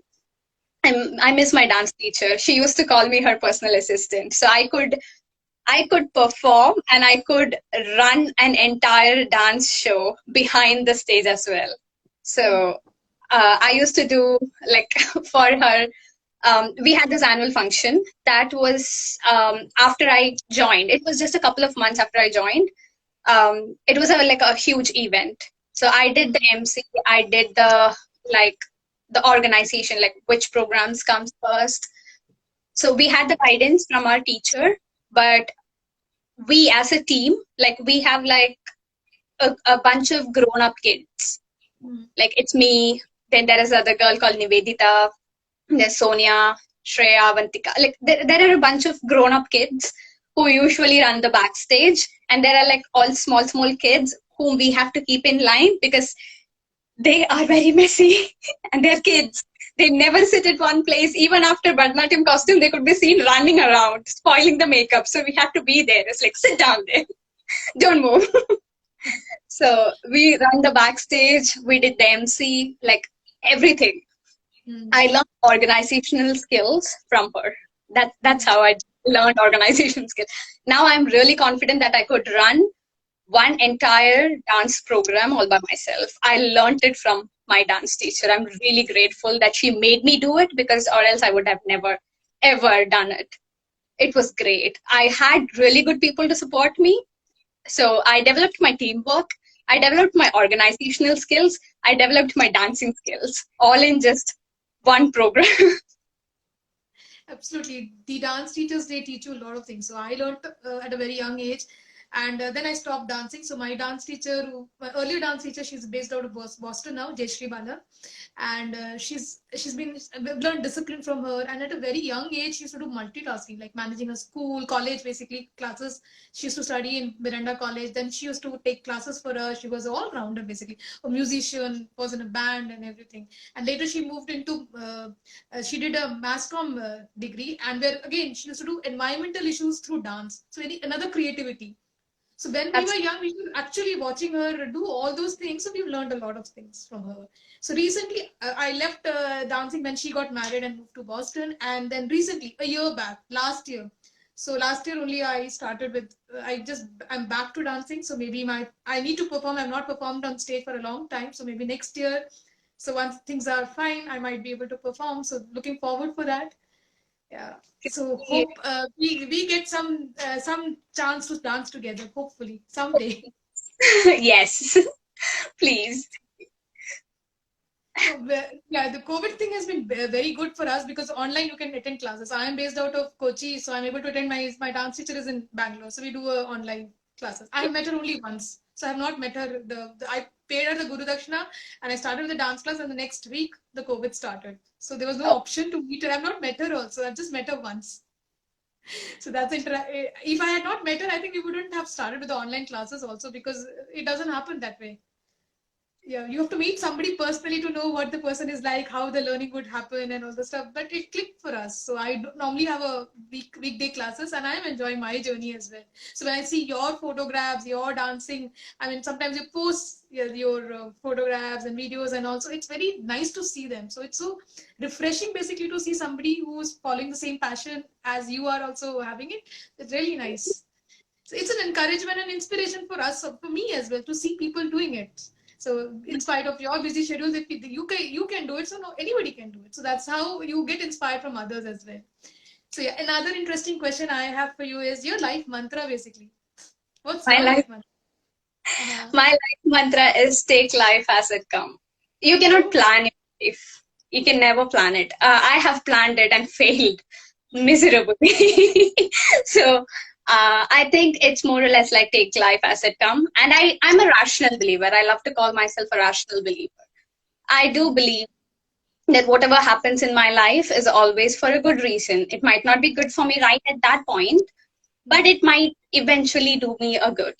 I miss my dance teacher. She used to call me her personal assistant. So I could perform and I could run an entire dance show behind the stage as well. So I used to do like for her. We had this annual function that was after I joined. It was just a couple of months after I joined. It was like a huge event. So I did the MC. I did like the organization, like which programs comes first. So we had the guidance from our teacher, but we as a team, like we have like a bunch of grown up kids. Like it's me, then there is another girl called Nivedita, there's Sonia, Shreya, Avantika. Like there are a bunch of grown up kids who usually run the backstage, and there are like all small kids whom we have to keep in line because they are very messy and they're kids. They never sit at one place. Even after Bharatanatyam costume, they could be seen running around, spoiling the makeup. So we have to be there. It's like, sit down there. Don't move. So we run the backstage. We did the MC, like everything. I learned organizational skills from her. That's how I learned organization skills. Now I'm really confident that I could run one entire dance program all by myself. I learned it from my dance teacher. I'm really grateful that she made me do it, because or else I would have never ever done it. It was great. I had really good people to support me. So I developed my teamwork. I developed my organizational skills. I developed my dancing skills all in just one program. Absolutely. The dance teachers, they teach you a lot of things. So I learned at a very young age, and then I stopped dancing. So my dance teacher, my earlier dance teacher, she's based out of Boston now, Jayashree Bala, and she's been we've learned discipline from her. And at a very young age, she used to do multitasking, like managing a school, college, basically classes. She used to study in Miranda College. Then she used to take classes for us. She was all rounder, basically, a musician, was in a band and everything. And later she moved into she did a mass comm degree, and where again she used to do environmental issues through dance. So another creativity. So when we were young, we were actually watching her do all those things. So we've learned a lot of things from her. So recently, I left dancing when she got married and moved to Boston. And then recently, a year back, last year. So last year only I started with, I'm back to dancing. So maybe I need to perform. I've not performed on stage for a long time. So maybe next year. So once things are fine, I might be able to perform. So looking forward for that. Yeah. So hope we get some chance to dance together. Hopefully someday. Yes, please. Yeah, the COVID thing has been very good for us because online you can attend classes. I am based out of Kochi, so I'm able to attend my dance teacher is in Bangalore, so we do online classes. I have met her only once, so I have not met her. I paid her the Guru Dakshina and I started the dance class, and the next week the COVID started, so there was no Oh, option to meet her. I've not met her also. I've just met her once. So that's if I had not met her, I think we wouldn't have started with the online classes also because it doesn't happen that way. Yeah, you have to meet somebody personally to know what the person is like, how the learning would happen, and all the stuff. But it clicked for us. So I normally have a weekday classes, and I am enjoying my journey as well. So when I see your photographs, your dancing, I mean, sometimes you post your photographs and videos, and also it's very nice to see them. So it's so refreshing, basically, to see somebody who's following the same passion as you are also having it. It's really nice. So it's an encouragement and inspiration for us, for me as well, to see people doing it. So in spite of your busy schedules, if you can do it, so no anybody can do it. So that's how you get inspired from others as well. So yeah, another interesting question I have for you is your life mantra basically. What's my your life, life mantra? Uh-huh. my life mantra is take life as it comes. You cannot Oh, plan your life. You can never plan it. I have planned it and failed miserably. So I think it's more or less like take life as it comes. And I'm a rational believer. I love to call myself a rational believer. I do believe that whatever happens in my life is always for a good reason. It might not be good for me right at that point, but it might eventually do me a good.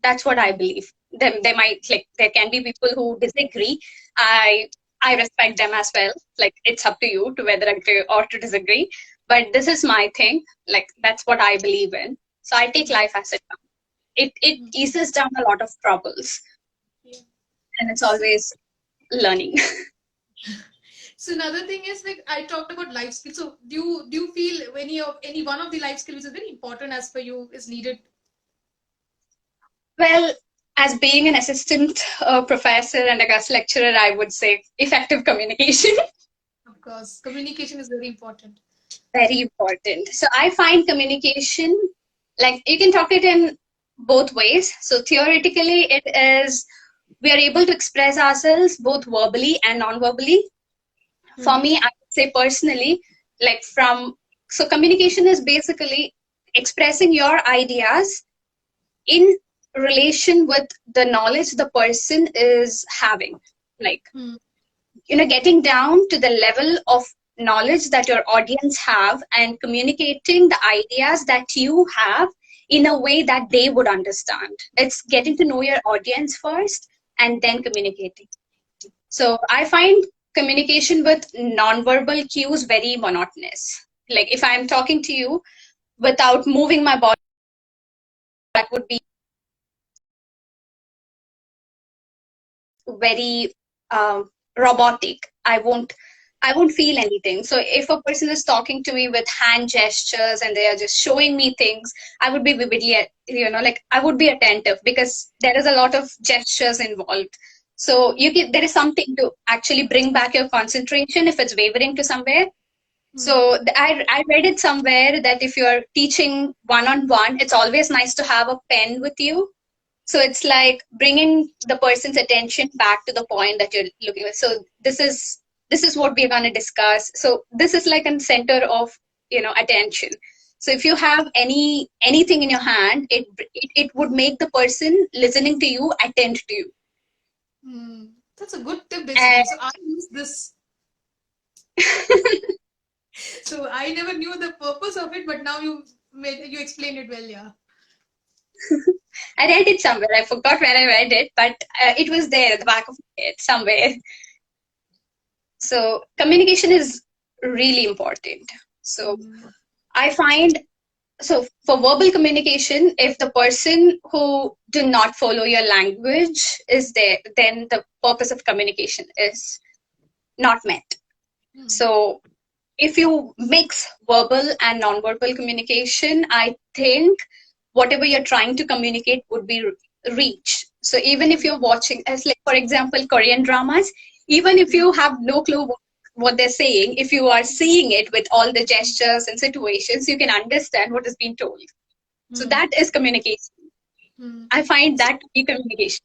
That's what I believe. They might like there can be people who disagree. I I respect them as well. Like it's up to you to whether agree or to disagree. But this is my thing. Like that's what I believe in. So I take life as it comes. It eases down a lot of troubles, yeah. and it's So, always learning. so another thing is like I talked about life skills. So do you feel any one of the life skills which is very important as per you is needed? Well, as being an assistant professor and a guest lecturer, I would say effective communication. Of course, communication is very important. Very important. So I find communication, like you can talk it in both ways. So theoretically, it is we are able to express ourselves both verbally and non-verbally. For Mm-hmm. me, I would say personally, like so communication is basically expressing your ideas in relation with the knowledge the person is having. Like getting down to the level of knowledge that your audience have and communicating the ideas that you have in a way that they would understand. It's getting to know your audience first and then communicating. So I find communication with nonverbal cues very monotonous. Like if I'm talking to you without moving my body, that would be very robotic. I won't feel anything. So if a person is talking to me with hand gestures and they are just showing me things, I would be vividly, like I would be attentive because there is a lot of gestures involved. So there is something to actually bring back your concentration if it's wavering to somewhere. So I read it somewhere that if you're teaching one on one, it's always nice to have a pen with you, so it's like bringing the person's attention back to the point that you're looking at. So this is what we're going to discuss. So this is like a center of attention. So if you have anything in your hand, it would make the person listening to you attend to you. That's a good tip And basically. So I use this. So I never knew the purpose of it, but now you explained it well, yeah. I read it somewhere. I forgot where I read it, but it was there at the back of my head somewhere. So communication is really important. So I find so for verbal communication, if the person who do not follow your language is there, then the purpose of communication is not met. So if you mix verbal and non-verbal communication, I think whatever you're trying to communicate would be reached. So even if you're watching, as like for example, Korean dramas, even if you have no clue what they're saying, if you are seeing it with all the gestures and situations, you can understand what is being told. So that is communication. Hmm. I find So, that to be communication.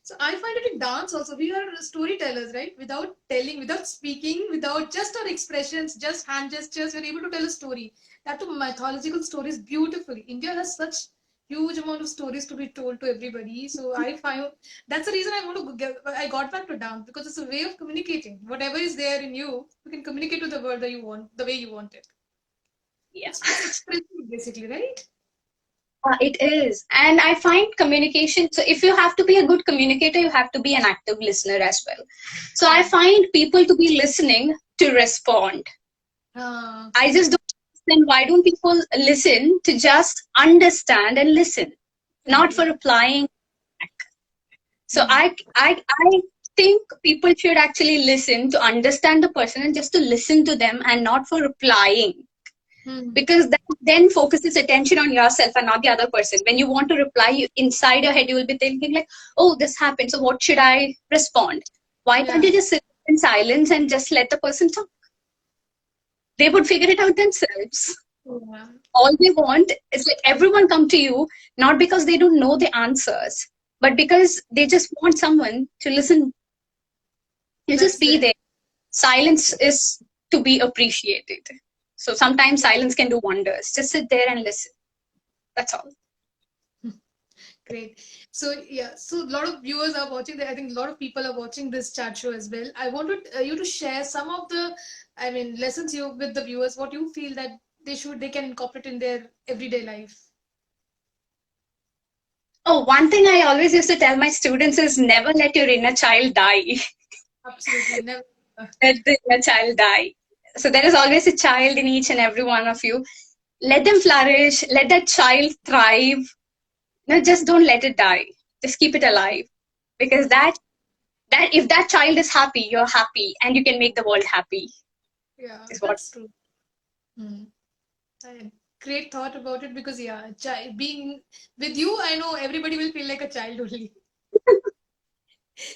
So I find it in dance also. We are storytellers, right? Without telling, without speaking, without just our expressions, just hand gestures, we're able to tell a story. That too, mythological stories beautifully. India has such huge amount of stories to be told to everybody. So I find that's the reason I got back to dance, because it's a way of communicating. Whatever is there in you, you can communicate to the world that you want, the way you want it. Yeah. It's expressive basically, right? It is. And I find communication, so if you have to be a good communicator, you have to be an active listener as well. So I find people to be listening to respond. I just don't understand, why don't people listen to just understand and listen, not for replying back. So I think people should actually listen to understand the person and just to listen to them and not for replying. Because that then focuses attention on yourself and not the other person. When you want to reply, you, inside your head you will be thinking like, oh, this happened, so what should I respond? Why can't you just sit in silence and just let the person talk? They would figure it out themselves. Yeah. All they want is like everyone come to you, not because they don't know the answers, but because they just want someone to listen. You just be there. Silence is to be appreciated. So sometimes silence can do wonders. Just sit there and listen. That's all. Great. So yeah, so a lot of viewers are watching. I think a lot of people are watching this chat show as well. I wanted you to share some of the, I mean, lessons you with the viewers. What you feel that they can incorporate in their everyday life. Oh, one thing I always used to tell my students is never let your inner child die. Absolutely, never. Let the inner child die. So there is always a child in each and every one of you. Let them flourish. Let that child thrive. No, just don't let it die. Just keep it alive. Because that if that child is happy, you're happy, and you can make the world happy. Yeah, Is what. that's true. Great thought about it, because yeah, being with you, I know everybody will feel like a child only.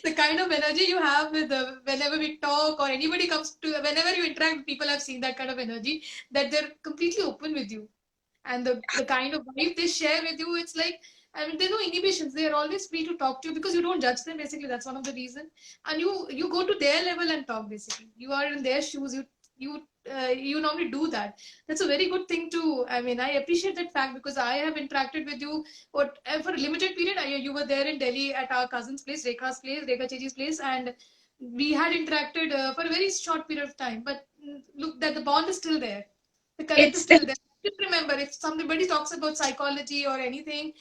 The kind of energy you have with whenever we talk or anybody comes to, whenever you interact with people, I've seen that kind of energy, that they're completely open with you, and the kind of vibe they share with you, it's like, I mean, there are no inhibitions. They are always free to talk to you because you don't judge them. Basically, that's one of the reasons. And you go to their level and talk. Basically, you are in their shoes. You normally do that. That's a very good thing to. I mean, I appreciate that fact, because I have interacted with you. What for a limited period? You were there in Delhi at our cousin's place, Rekha Cheji's place, and we had interacted for a very short period of time. But look, that the bond is still there. The connect is It's still there. Just remember, if somebody talks about psychology or anything,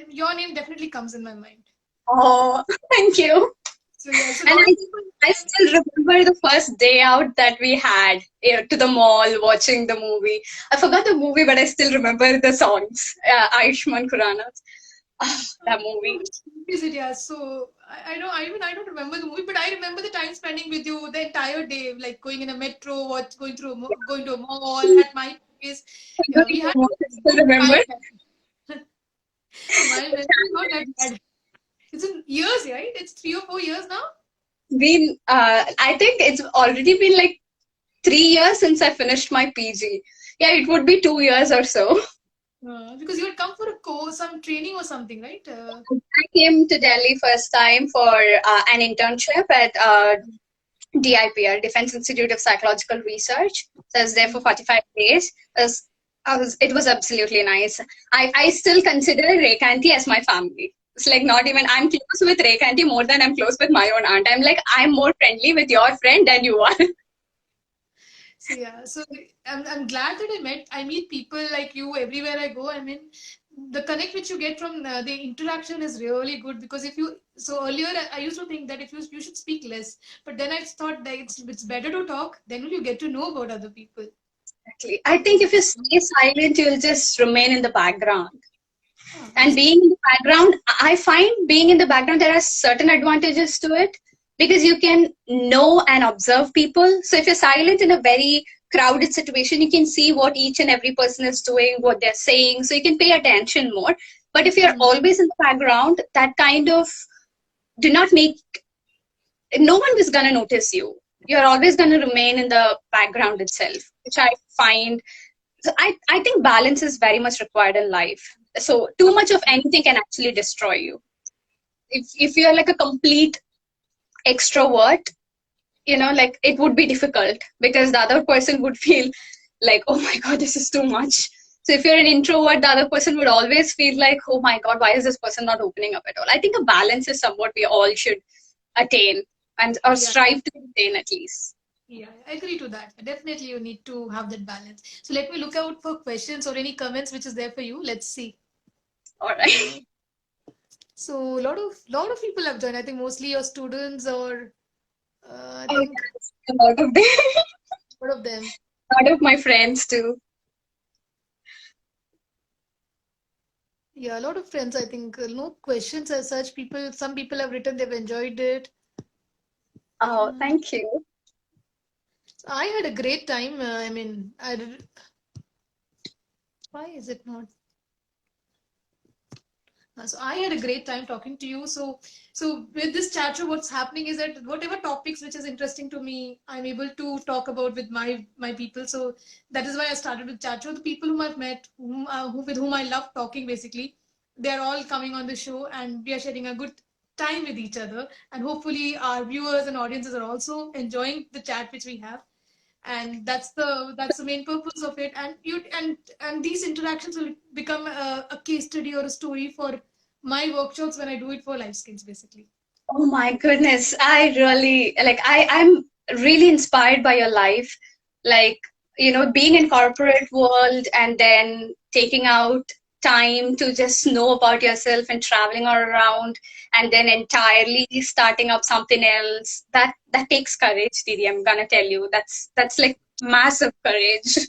your name definitely comes in my mind. oh, thank you. So yeah, so a And lot of people. I still remember the first day out that we had to the mall watching the movie. I forgot the movie, but I still remember the songs. Ayushmann Khurrana's that movie. Is it? Yeah. So I don't remember the movie, but I remember the time spending with you the entire day, like going in a metro, going to a mall at my place. Do Yeah, we you had still remember? so my memory is not that bad. It's in years, right? It's 3 or 4 years now. I think it's already been like 3 years since I finished my PG. Yeah, it would be 2 years or so. Because you had come for a course, some training or something, right? I came to Delhi first time for an internship at DIPR, Defense Institute of Psychological Research. So I was there for 45 days. It was absolutely nice. I still consider Rekanti as my family. It's like not even, I'm close with Rekanti more than I'm close with my own aunt. I'm like, I'm more friendly with your friend than you are. So yeah, so I'm glad that I meet people like you everywhere I go. I mean, the connect which you get from the interaction is really good, because if you so earlier I used to think that if you should speak less, but then I thought that it's better to talk. Then you get to know about other people. Exactly. I think if you stay silent, you'll just remain in the background. Yeah, And being in the background, I find being in the background, there are certain advantages to it because you can know and observe people. So if you're silent in a very crowded situation, you can see what each and every person is doing, what they're saying. So you can pay attention more. But if you're always in the background, that kind of do not make, no one is going to notice you. You're always going to remain in the background itself, which I find. So I think balance is very much required in life. So too much of anything can actually destroy you. if you're like a complete extrovert, like it would be difficult because the other person would feel like, oh my God, this is too much. So if you're an introvert, the other person would always feel like, oh my God, why is this person not opening up at all? I think a balance is somewhat we all should attain or strive to attain at least. Yeah, I agree to that. Definitely, you need to have that balance. So let me look out for questions or any comments which is there for you. Let's see. All right. So a lot of people have joined. I think mostly your students or I Oh, think yes, a lot of them. a lot of them. A lot of my friends too. Yeah, a lot of friends. I think no questions as such. Some people have written they've enjoyed it. Oh, thank you. So I had a great time. I mean, I did. Why is it not? So I had a great time talking to you. So with this chat show, what's happening is that whatever topics which is interesting to me, I'm able to talk about with my people. So that is why I started with chat show. The people whom I've met, with whom I love talking, basically, they're all coming on the show, and we are sharing a good time with each other. And hopefully, our viewers and audiences are also enjoying the chat which we have, and that's the main purpose of it. And these interactions will become a case study or a story for my workshops when I do it for life skills, basically. Oh my goodness. I really like I'm really inspired by your life. Like, being in corporate world and then taking out time to just know about yourself and traveling all around and then entirely starting up something else. That takes courage, Didi. I'm gonna tell you. That's like massive courage.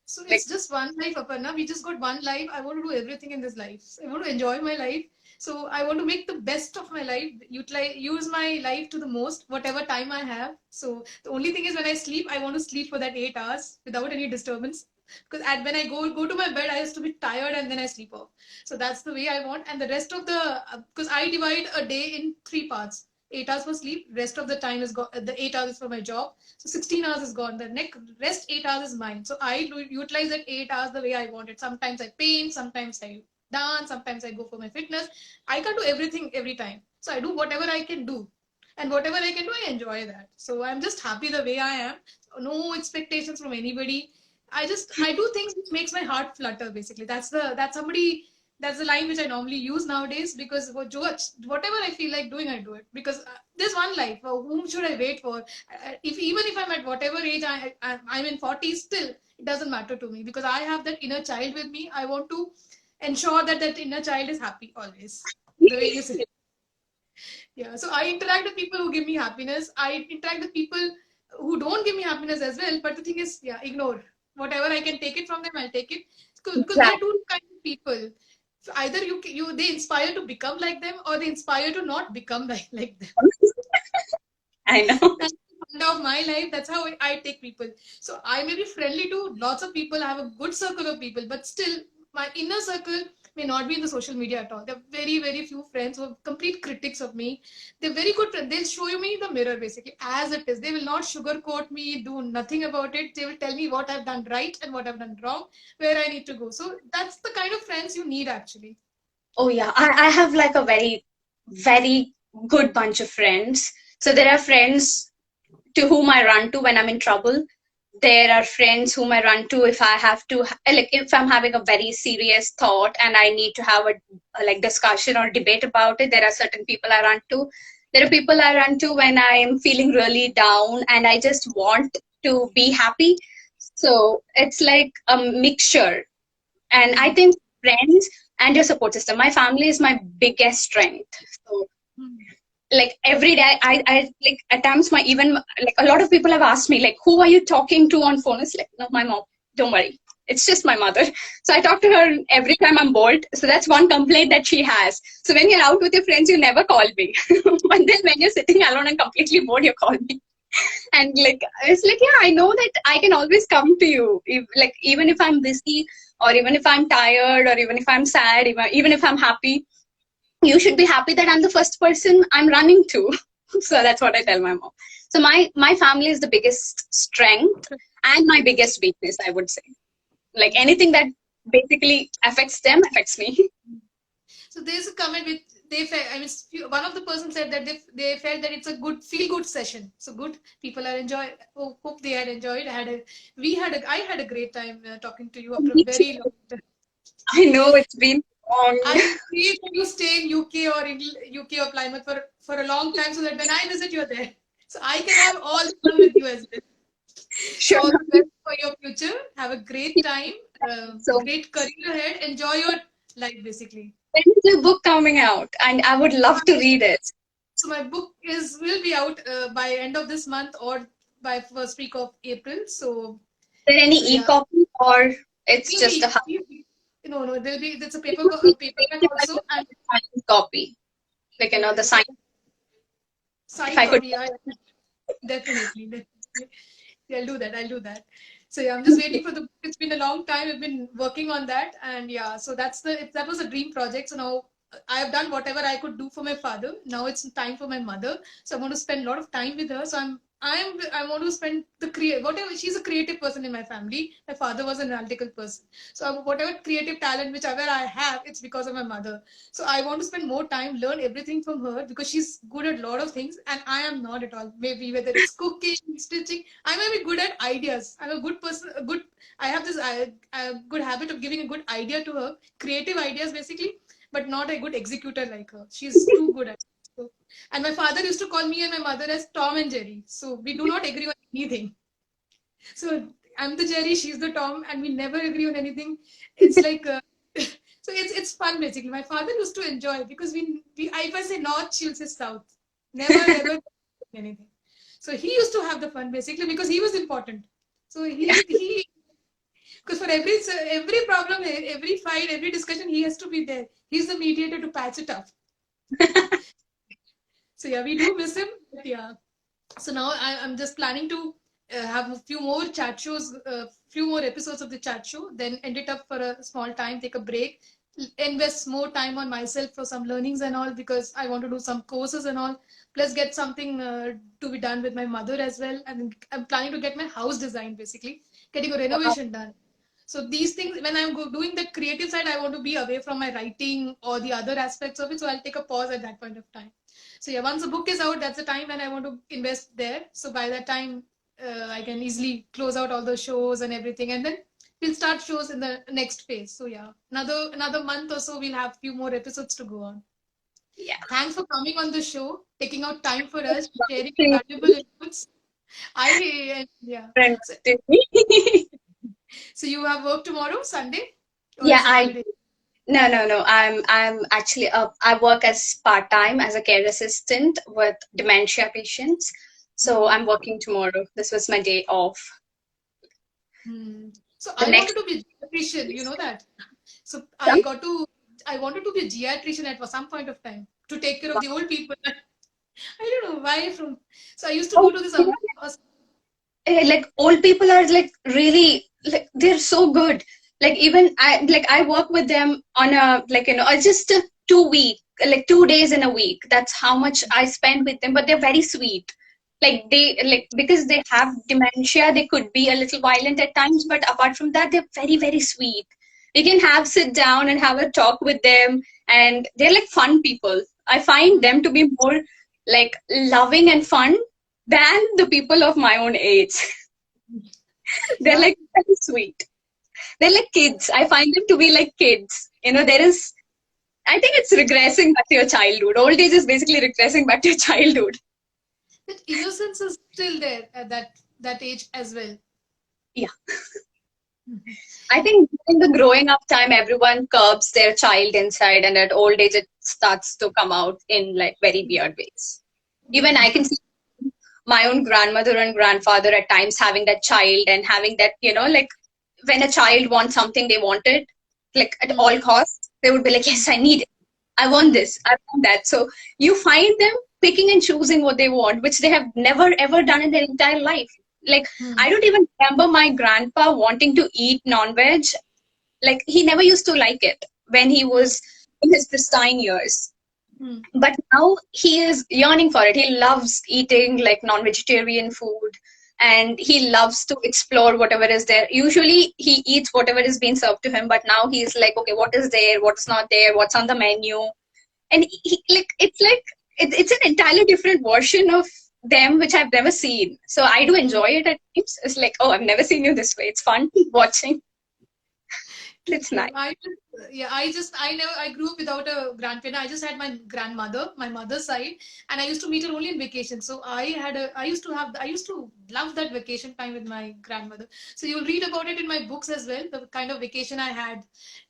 So Like, it's just one life, Aparna. We just got one life. I want to do everything in this life. I want to enjoy my life. So I want to make the best of my life, use my life to the most, whatever time I have. So the only thing is when I sleep, I want to sleep for that 8 hours without any disturbance. Because when I go to my bed, I used to be tired and then I sleep off. So that's the way I want. And the rest of because I divide a day in 3 parts. 8 hours for sleep, rest of the time is the 8 hours is for my job. So 16 hours is gone. The next rest 8 hours is mine. So I utilize that 8 hours the way I want it. Sometimes I paint, sometimes I dance, sometimes I go for my fitness. I can't do everything every time. So I do whatever I can do. And whatever I can do, I enjoy that. So I'm just happy the way I am. No expectations from anybody. I do things which makes my heart flutter, basically. That's the line which I normally use nowadays, because whatever I feel like doing, I do it. Because there's one life. Whom should I wait for? Even if I'm at whatever age I'm in 40s, still it doesn't matter to me, because I have that inner child with me. I want to ensure that inner child is happy always. The way you say it. Yeah. So I interact with people who give me happiness. I interact with people who don't give me happiness as well. But the thing is, yeah, ignore. Whatever I can take it from them, I'll take it. Because there are two kinds of people. So either they inspire to become like them, or they inspire to not become like them. I know. That's the fun of my life. That's how I take people. So I may be friendly to lots of people. I have a good circle of people, but still, my inner circle may not be in the social media at all. There are very, very few friends who are complete critics of me. They're very good friends. They'll show me the mirror, basically, as it is. They will not sugarcoat me, do nothing about it. They will tell me what I've done right and what I've done wrong, where I need to go. So that's the kind of friends you need, actually. Oh yeah, I have like a very, very good bunch of friends. So there are friends to whom I run to when I'm in trouble. There are friends whom I run to if I have to, like if I'm having a very serious thought and I need to have a like discussion or debate about it. There are certain people I run to. There are people I run to when I am feeling really down and I just want to be happy. So it's like a mixture. And I think friends and your support system. My family is my biggest strength. So like every day I like at times my even like a lot of people have asked me like who are you talking to on phone? It's like, no, my mom, don't worry, it's just my mother. So I talk to her every time I'm bored. So that's one complaint that she has. So when you're out with your friends, you never call me. But then when you're sitting alone and completely bored, you call me. And like it's like, yeah, I know that I can always come to you like even if I'm busy or even if I'm tired or even if I'm sad, even if I'm happy, you should be happy that I'm the first person I'm running to. So that's what I tell my mom. So my family is the biggest strength and my biggest weakness, I would say. Like anything that basically affects them affects me. So there's a comment they felt, I mean, one of the person said that they felt that it's a good feel good session. So good, people are enjoyed. Hope they had enjoyed. I had a great time talking to you after a Me too. very long time. I know it's been long. I will pray that you stay in UK or UK or Plymouth for a long time so that when I visit, you're there. So I can have all the fun with you as well. So Sure. all the best for your future. Have a great time, So great career ahead. Enjoy your life, basically. when is your book coming out? And I would love to read it. Is So my book will be out by end of this month or by first week of April. there any Yeah, e-copy or it's will just a be hard no, there'll be it's a it would be paperback great if I also, could and get a signed copy. Like, yeah, the it's a sign, if signed I could. copy. Yeah, definitely. Yeah, I'll do that. So yeah, I'm just waiting for the book. It's been a long time. I've been working on that, and yeah, so that was a dream project. So now I have done whatever I could do for my father. Now it's time for my mother. So I want to spend a lot of time with her. So I want to spend the create whatever. She's a creative person in my family. My father was an analytical person. So whatever creative talent whichever I have, it's because of my mother. So I want to spend more time, learn everything from her because she's good at a lot of things and I am not at all. Maybe whether it's cooking, stitching, I may be good at ideas. I'm a good person, I have this good habit of giving a good idea to her, creative ideas basically, but not a good executor like her. She's too good at it. So, and my father used to call me and my mother as Tom and Jerry. So we do not agree on anything. So I'm the Jerry, she's the Tom, and we never agree on anything. It's like so it's fun basically. My father used to enjoy because if I say north, she'll say south. Never ever anything. So he used to have the fun basically because he was important. So he because for every problem, every fight, every discussion, he has to be there. He's the mediator to patch it up. So yeah, we do miss him. But yeah. So now I'm just planning to have a few more chat shows, few more episodes of the chat show, then end it up for a small time, take a break, invest more time on myself for some learnings and all because I want to do some courses and all, plus get something to be done with my mother as well. And I'm planning to get my house designed basically, getting a Wow. renovation done. So these things, when I'm doing the creative side, I want to be away from my writing or the other aspects of it. So I'll take a pause at that point of time. So yeah, once the book is out, that's the time when I want to invest there. So by that time, I can easily close out all the shows and everything, and then we'll start shows in the next phase. So yeah, another month or so, we'll have few more episodes to go on. Yeah. Thanks for coming on the show, taking out time for us, sharing your Thank valuable inputs. Yeah. you. So you have work tomorrow, Sunday, or Yeah, is it holiday? no. I'm actually I work as part-time as a care assistant with dementia patients. So I'm working tomorrow. This was my day off. Hmm. So The I wanted next to be a geriatrician, you know that. So some I wanted to be a geriatrician at some point of time to take care of the old people. I don't know why so I used to oh, go to this you know, like old people are like really like they're so good. Like even I work with them on a just a 2 week, like 2 days in a week. That's how much I spend with them, but they're very sweet. Like they like because they have dementia, they could be a little violent at times, but apart from that, they're very, very sweet. You can sit down and have a talk with them, and they're like fun people. I find them to be more like loving and fun than the people of my own age. They're Yeah, like very sweet. They're like kids. I find them to be like kids. There is, I think it's regressing back to your childhood. Old age is basically regressing back to your childhood. that innocence is still there at that age as well. Yeah. I think during the growing up time, everyone curbs their child inside, and at old age, it starts to come out in like very weird ways. Even Yeah. I can see my own grandmother and grandfather at times having that child and having that, like when a child wants something they want it, like at all costs, they would be like, yes, I need it. I want this. I want that. So you find them picking and choosing what they want, which they have never ever done in their entire life. Like, Hmm. I don't even remember my grandpa wanting to eat non-veg. Like, he never used to like it when he was in his pristine years. Hmm. But now he is yearning for it. He loves eating like non-vegetarian food, and he loves to explore whatever is there. Usually he eats whatever is being served to him, but now he's like, okay, what is there, what's not there, what's on the menu. and it's an entirely different version of them which I've never seen. So I do enjoy it at times. It's like, oh, I've never seen you this way. It's fun watching. It's nice. I grew up without a grandparent. I just had my grandmother, my mother's side, and I used to meet her only in vacation. So I used to love that vacation time with my grandmother. So you'll read about it in my books as well, the kind of vacation I had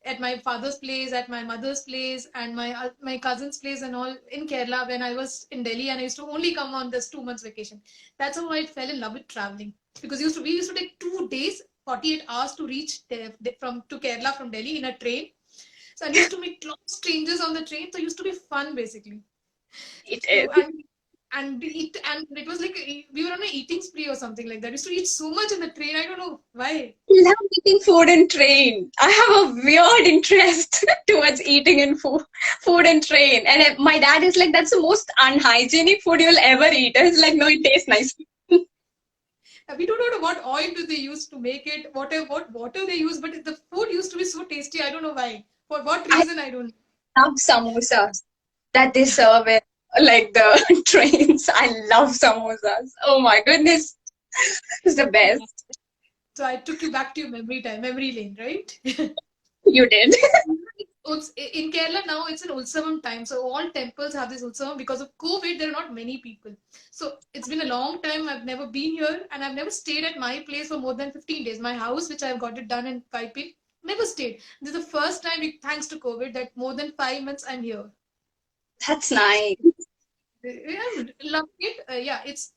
at my father's place, at my mother's place, and my cousin's place and all in Kerala when I was in Delhi, and I used to only come on this 2 months vacation. That's how I fell in love with traveling, because we used to take 2 days, 48 hours to reach to Kerala from Delhi in a train. So I used to meet lots of strangers on the train. So it used to be fun basically. It So, is. and it was like we were on an eating spree or something like that. We used to eat so much in the train. I don't know why. I love eating food in train. I have a weird interest towards eating in food in train. And my dad is like, that's the most unhygienic food you'll ever eat. And it's like, no, it tastes nice. We don't know what oil do they use to make it, what water they use, but the food used to be so tasty. I don't know why. For what reason, I don't know. Love samosas that they serve in like the trains. I love samosas. Oh my goodness. It's the best. So I took you back to your memory lane, right? You did. In Kerala now it's an Utsavam time, so all temples have this Utsavam. Because of COVID, there are not many people. So it's been a long time. I've never been here, and I've never stayed at my place for more than 15 days. My house, which I've got it done in Kapi, never stayed. This is the first time, thanks to COVID, that more than 5 months I'm here. That's nice. I love it.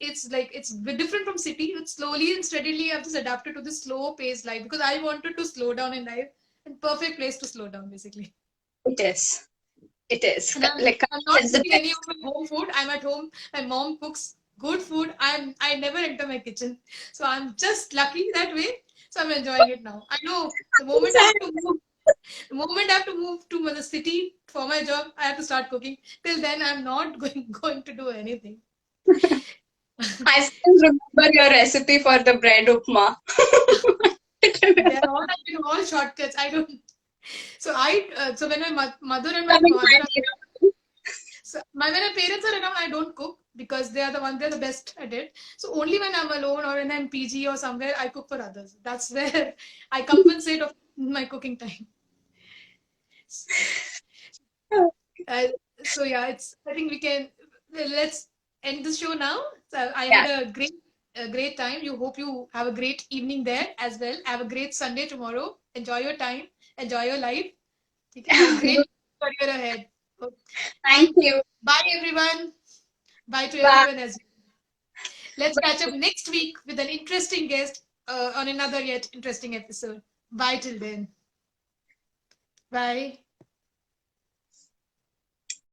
It's like it's different from city. It's slowly and steadily I've just adapted to this slow paced life, because I wanted to slow down in life, and perfect place to slow down basically. It is. It is. And I'm not eating any of my home food. I'm at home. My mom cooks good food. I never enter my kitchen, so I'm just lucky that way. So I'm enjoying it now. I know the moment I have to move, to the city for my job, I have to start cooking. Till then, I'm not going to do anything. I still remember your recipe for the bread upma. They're all shortcuts. I don't. So when my mother and my father, when my parents are around, I don't cook, because they're the best at it. So only when I'm alone or when I'm PG or somewhere, I cook for others. That's where I compensate of my cooking time. So yeah, I think let's end the show now. So I had a great time. You hope you have a great evening there as well. Have a great Sunday tomorrow. Enjoy your time. Enjoy your life. Have a great career ahead. Thank you. Bye everyone. Bye to everyone as well. Let's catch up next week with an interesting guest on another yet interesting episode. Bye till then. Bye.